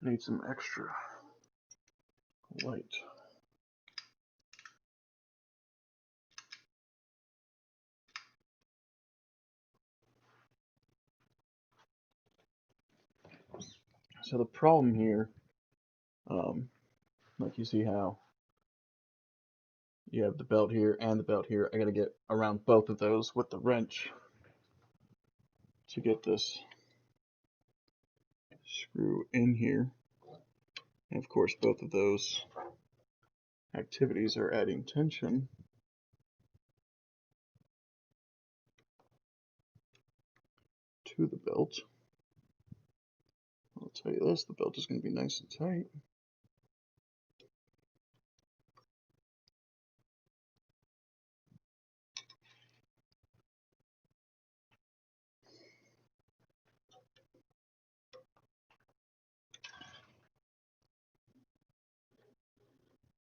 I need some extra light. So the problem here, like you see how you have the belt here and the belt here. I gotta get around both of those with the wrench to get this screw in here. And of course, both of those activities are adding tension to the belt. tell you this, the belt is going to be nice and tight.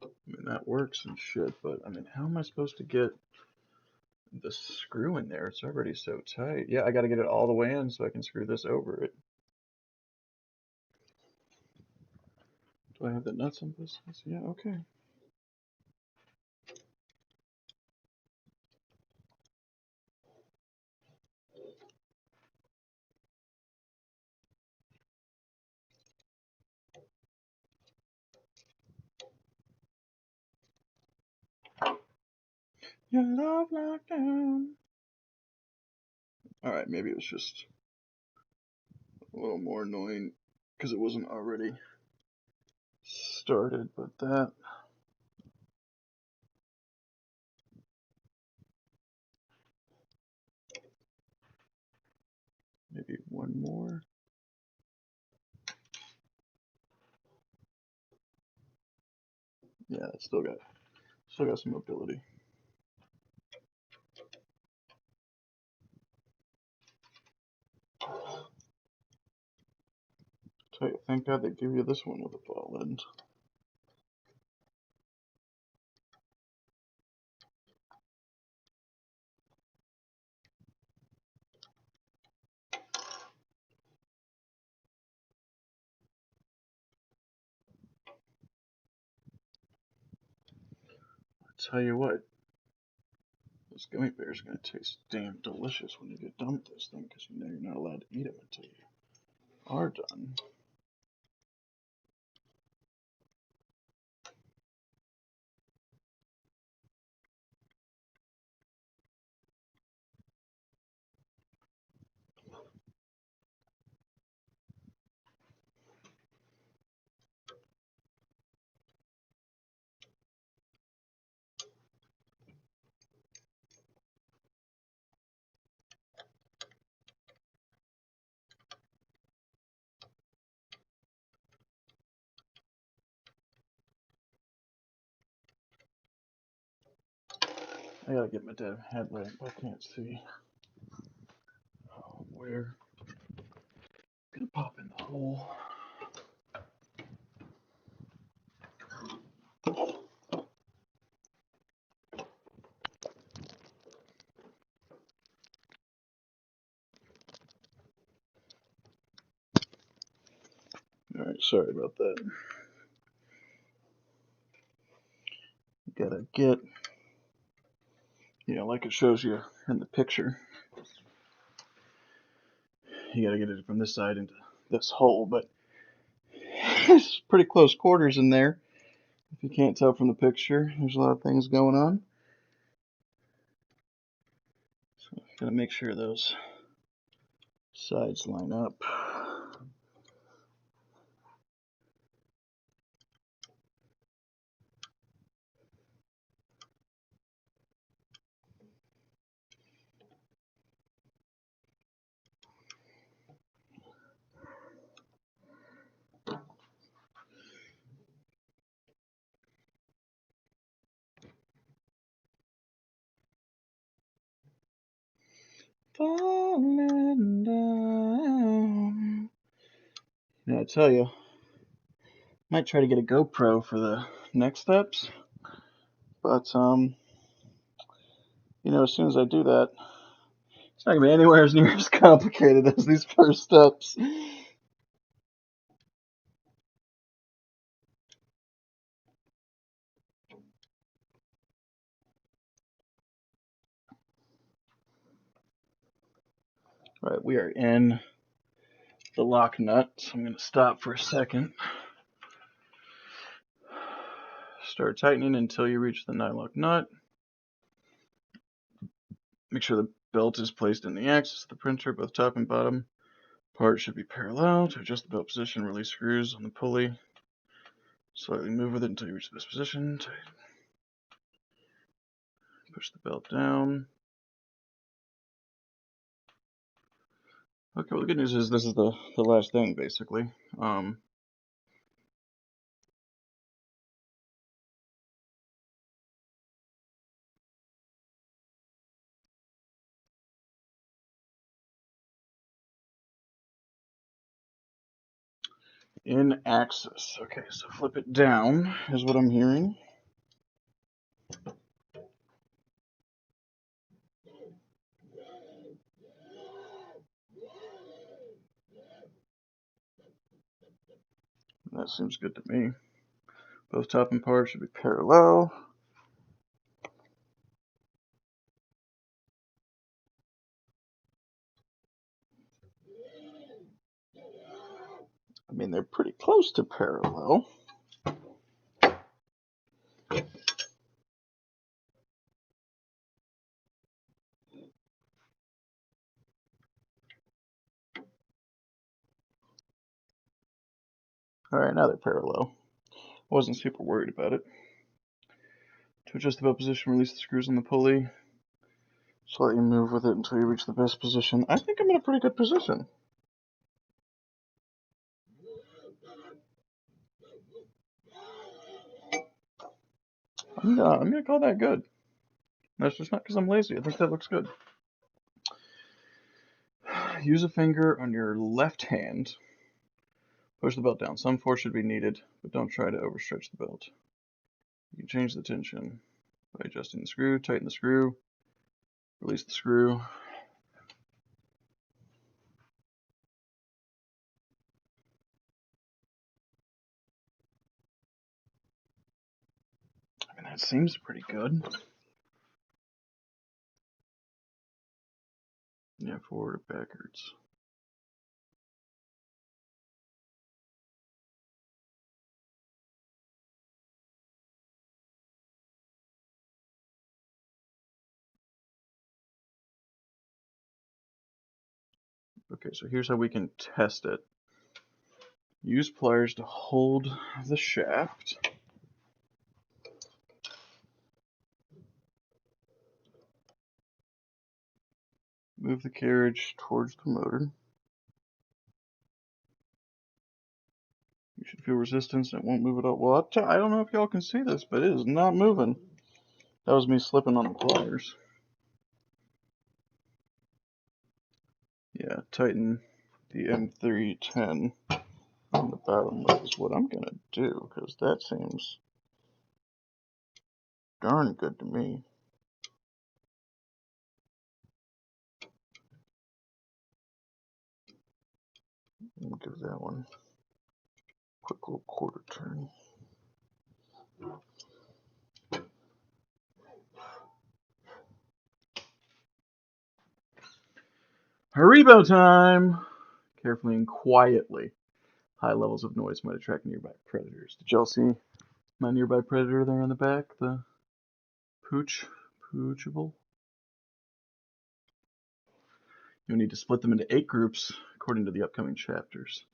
I mean, that works and shit, but I mean, how am I supposed to get the screw in there? It's already so tight. Yeah, I got to get it all the way in so I can screw this over it. Do I have the nuts on this? Yeah, okay. Your love lockdown. Alright, maybe it was just a little more annoying because it wasn't already started, but that. Maybe one more. Yeah, it's still got some mobility. Tell you, thank God they give you this one with a ball end. I tell you what, this gummy bear is going to taste damn delicious when you get done with this thing, because you know you're not allowed to eat them until you are done. I gotta get my damn headlamp. I can't see. Oh, where? Gonna pop in the hole. Alright, sorry about that. Gotta get, like it shows you in the picture, you gotta get it from this side into this hole, but it's pretty close quarters in there. If you can't tell from the picture, there's a lot of things going on. So gotta make sure those sides line up. Falling down. I tell you, might try to get a GoPro for the next steps, but as soon as I do that, it's not gonna be anywhere as near as complicated as these first steps. All right, we are in the lock nut, so I'm gonna stop for a second. Start tightening until you reach the nylock nut. Make sure the belt is placed in the axis of the printer, both top and bottom. Part should be parallel. To adjust the belt position, release screws on the pulley. Slightly move with it until you reach this position. Push the belt down. Okay, well the good news is this is the last thing basically. In axis. Okay, so flip it down is what I'm hearing. That seems good to me. Both top and part should be parallel. I mean, they're pretty close to parallel. Alright, now they're parallel. I wasn't super worried about it. To adjust the belt position, release the screws on the pulley. Slightly move with it until you reach the best position. I think I'm in a pretty good position. I'm gonna call that good. That's just not because I'm lazy. I think that looks good. Use a finger on your left hand. Push the belt down. Some force should be needed, but don't try to overstretch the belt. You can change the tension by adjusting the screw. Tighten the screw. Release the screw. I mean, that seems pretty good. Yeah, forward or backwards. Okay, so here's how we can test it. Use pliers to hold the shaft. Move the carriage towards the motor. You should feel resistance and it won't move at all. Well, I don't know if y'all can see this, but it is not moving. That was me slipping on the pliers. Yeah, tighten the M310 on the bottom lip is what I'm going to do, because that seems darn good to me. Let me give that one a quick little quarter turn. Haribo time! Carefully and quietly. High levels of noise might attract nearby predators. Did y'all see my nearby predator there in the back? The poochable? You'll need to split them into 8 groups according to the upcoming chapters.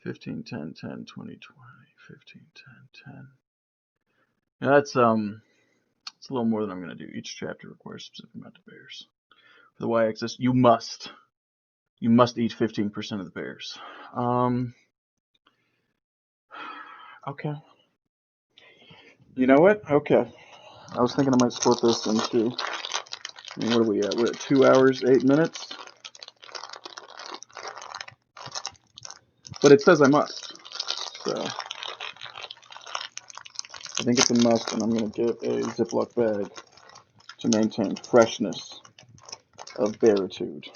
15, 10, 10, 20, 20, 15, 10, 10. Now that's it's a little more than I'm going to do. Each chapter requires a specific amount of bears. For the y-axis, you must eat 15% of the bears. Okay. You know what? Okay. I was thinking I might split this into, I mean, what are we at? We're at 2 hours, 8 minutes. But it says I must. So I think it's a must, and I'm going to get a Ziploc bag to maintain freshness of bearitude.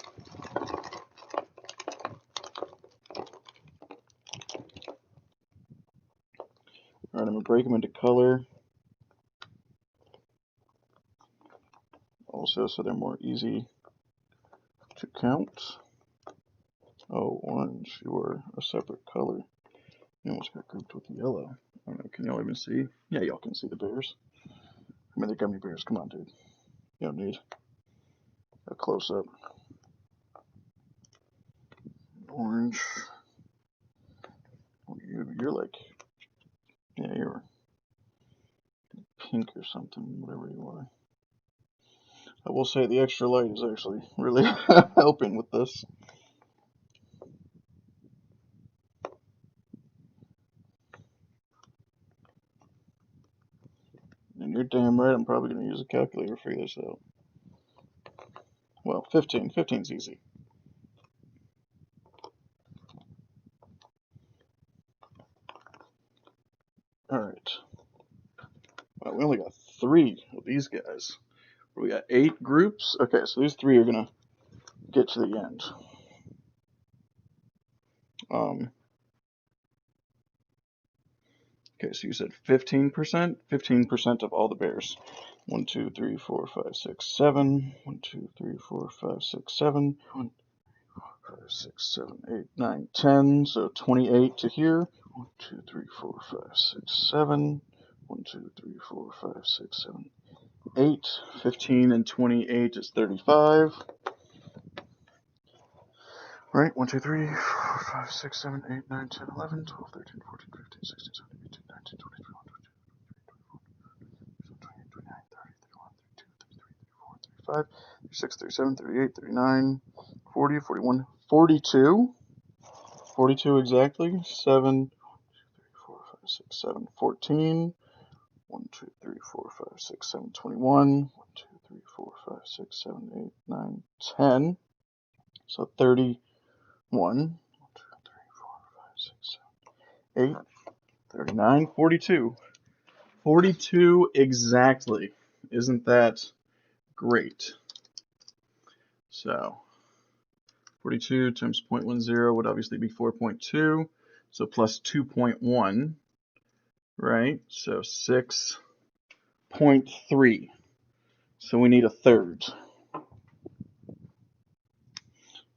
Alright, I'm going to break them into color. Also, so they're more easy to count. Oh, orange, you're a separate color. You almost got grouped with yellow. I don't know, can y'all even see? Yeah, y'all can see the bears. I mean, they're gummy bears. Come on, dude. You don't need a close-up. Orange. You're like, yeah, you're pink or something, whatever you are. I will say the extra light is actually really helping with this. You're damn right I'm probably going to use a calculator to figure this out. Well, 15. 15's easy. Alright. Well, we only got 3 of these guys. We got 8 groups. Okay, so these 3 are going to get to the end. Okay, so you said 15%? 15% of all the bears. 1, 2, 3, 4, 5, 6, 7. 1, 2, 3, 4, 5, 6, 7. 1, 5, 6, 7, 8, 9, 10. So 28 to here. 1, 2, 3, 4, 5, 6, 7. 1, 2, 3, 4, 5, 6, 7, 8. 15 and 28 is 35. Right? 1, 2, 3, 4, 5, 6, 7, 8, 9, 10, 11, 12, 13, 14, 15, 16, 17, 18, 19, 20, 21, 35, 36, 37, 38, 39, 40, 41, 42. 42 exactly. 7, 4, 5, 6, 7, 14. 1, 2, 3, 4, 5, 6, 7, 21. 1, 2, 3, 4, 5, 6, 7, 8, 9, 10. So 31. 1, 2, 3, 4, 5, 6, 7, 8, 39, 42. 42 exactly. Isn't that great? So 42 times 0.10 would obviously be 4.2. So plus 2.1, right? So 6.3. So we need a third.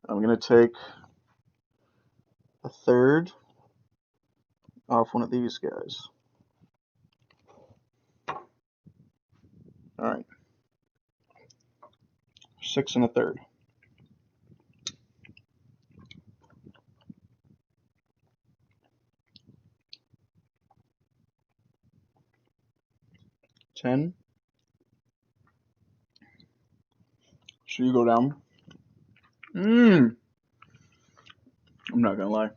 I'm going to take a third off one of these guys. All right. 6 and a third. $10. So you go down. I'm not gonna lie.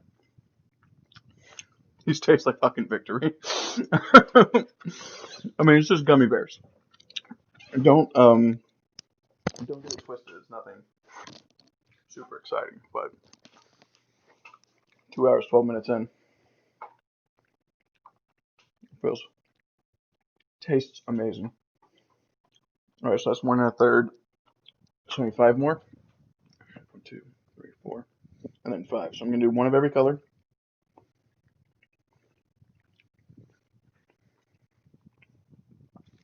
These taste like fucking victory. I mean, it's just gummy bears. Don't get it twisted. It's nothing super exciting, but 2 hours, 12 minutes in, tastes amazing. All right, so that's 1 and a third. So I need 5 more. 1, 2, 3, 4, and then 5. So I'm gonna do 1 of every color.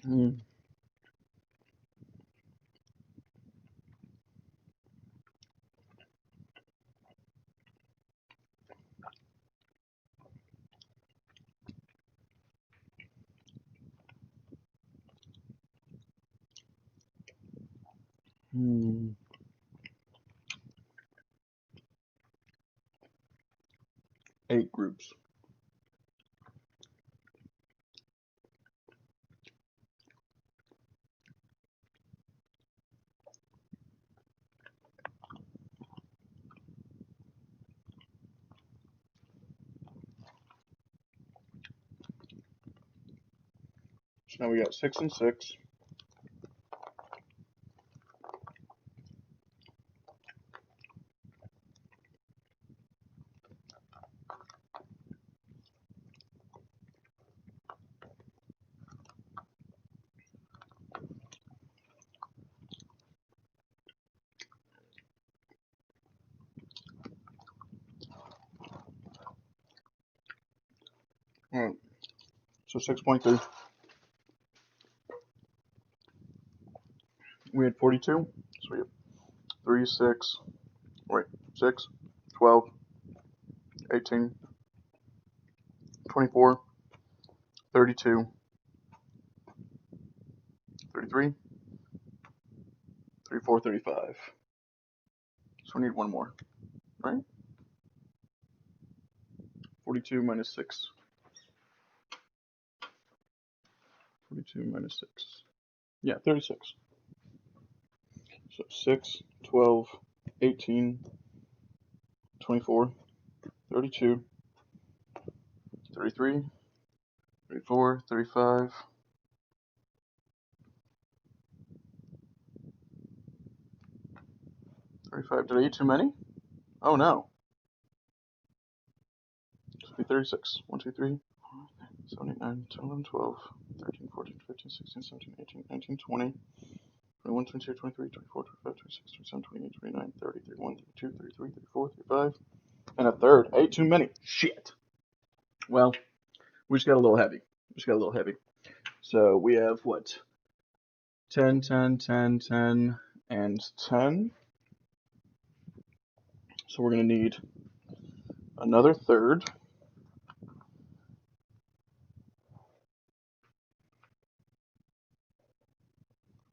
Mm. 8 groups. So now we got 6 and 6. All right. So 6.3. We had 42. So we have 3, 6, wait, 6, 12, 18, 24, 32, 33, 34, 35. So we need 1 more, right? 42 minus 6. 42 minus 6. Yeah, 36. So 6, 12, 18, 24, 32, 33, 34, 35, 35. Did I eat too many? Oh no. This would be 36. 1, 2, 3, 7, 8, 9, 10, 11, 12, 13, 14, 15, 16, 17, 18, 19, 20, 21, 22, 23, 24, 25, 26, 27, 28, 29, 30, 31, 32, 33, 34, 35, and a third. I ate too many. Shit. Well, we just got a little heavy. So we have what? 10, 10, 10, 10, and 10. So we're going to need another third.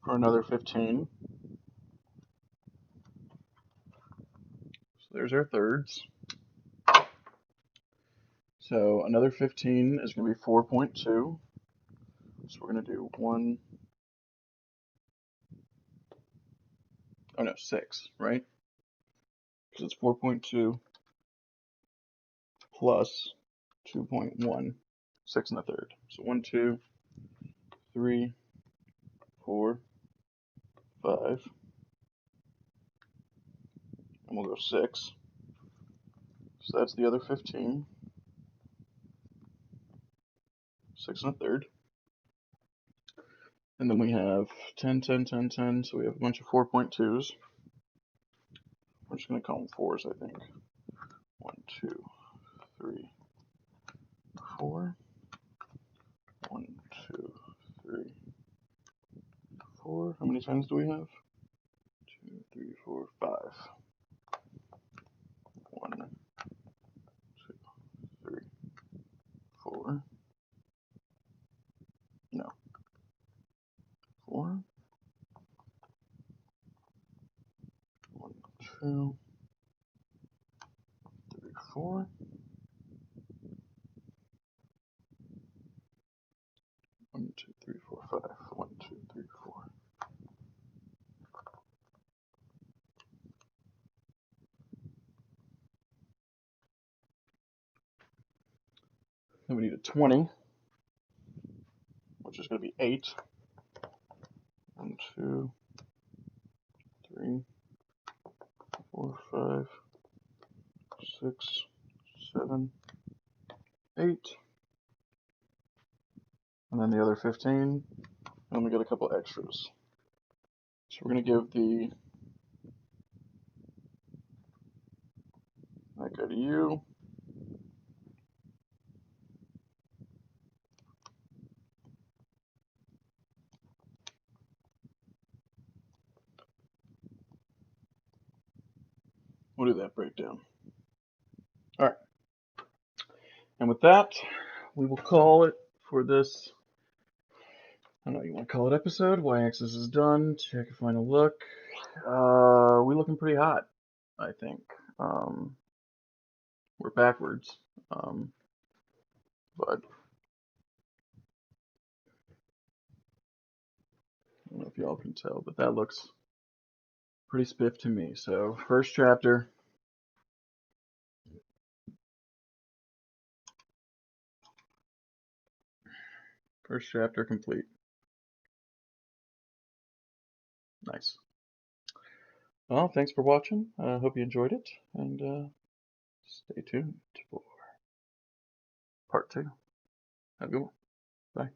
For another 15. So there's our thirds. So another 15 is going to be 4.2. So we're going to do 1, oh no, 6, right? Because it's 4.2 plus 2.1, 6 and a third. So 1, 2, 3, 4, 5, and we'll go 6. So that's the other 15. 6 and a third. And then we have 10, 10, 10, 10. So we have a bunch of 4.2s. We're just going to call them 4s, I think. 1, 2, 3, 4. 1, 2, 3, 4. How many times do we have? 2, 3, 4, 5. 1, 2, 3, 4. No. 4. 1, 2, 3, 4. 1, 2, 3, 4, 5. 1, 2, 3, 4. Then we need a 20, which is going to be 8. 1, 2, 3, 4, 5, 6, 7, 8. And then the other 15. And then we get a couple extras. So we're going to give that guy to you. We'll do that breakdown. All right. And with that, we will call it for this. I don't know, you want to call it episode? Y-axis is done. Check a final look. We're looking pretty hot, I think. We're backwards, but I don't know if y'all can tell, but that looks pretty spiff to me. So first chapter. First chapter complete. Nice. Well, thanks for watching. I hope you enjoyed it, and stay tuned for part 2. Have a good one. Bye.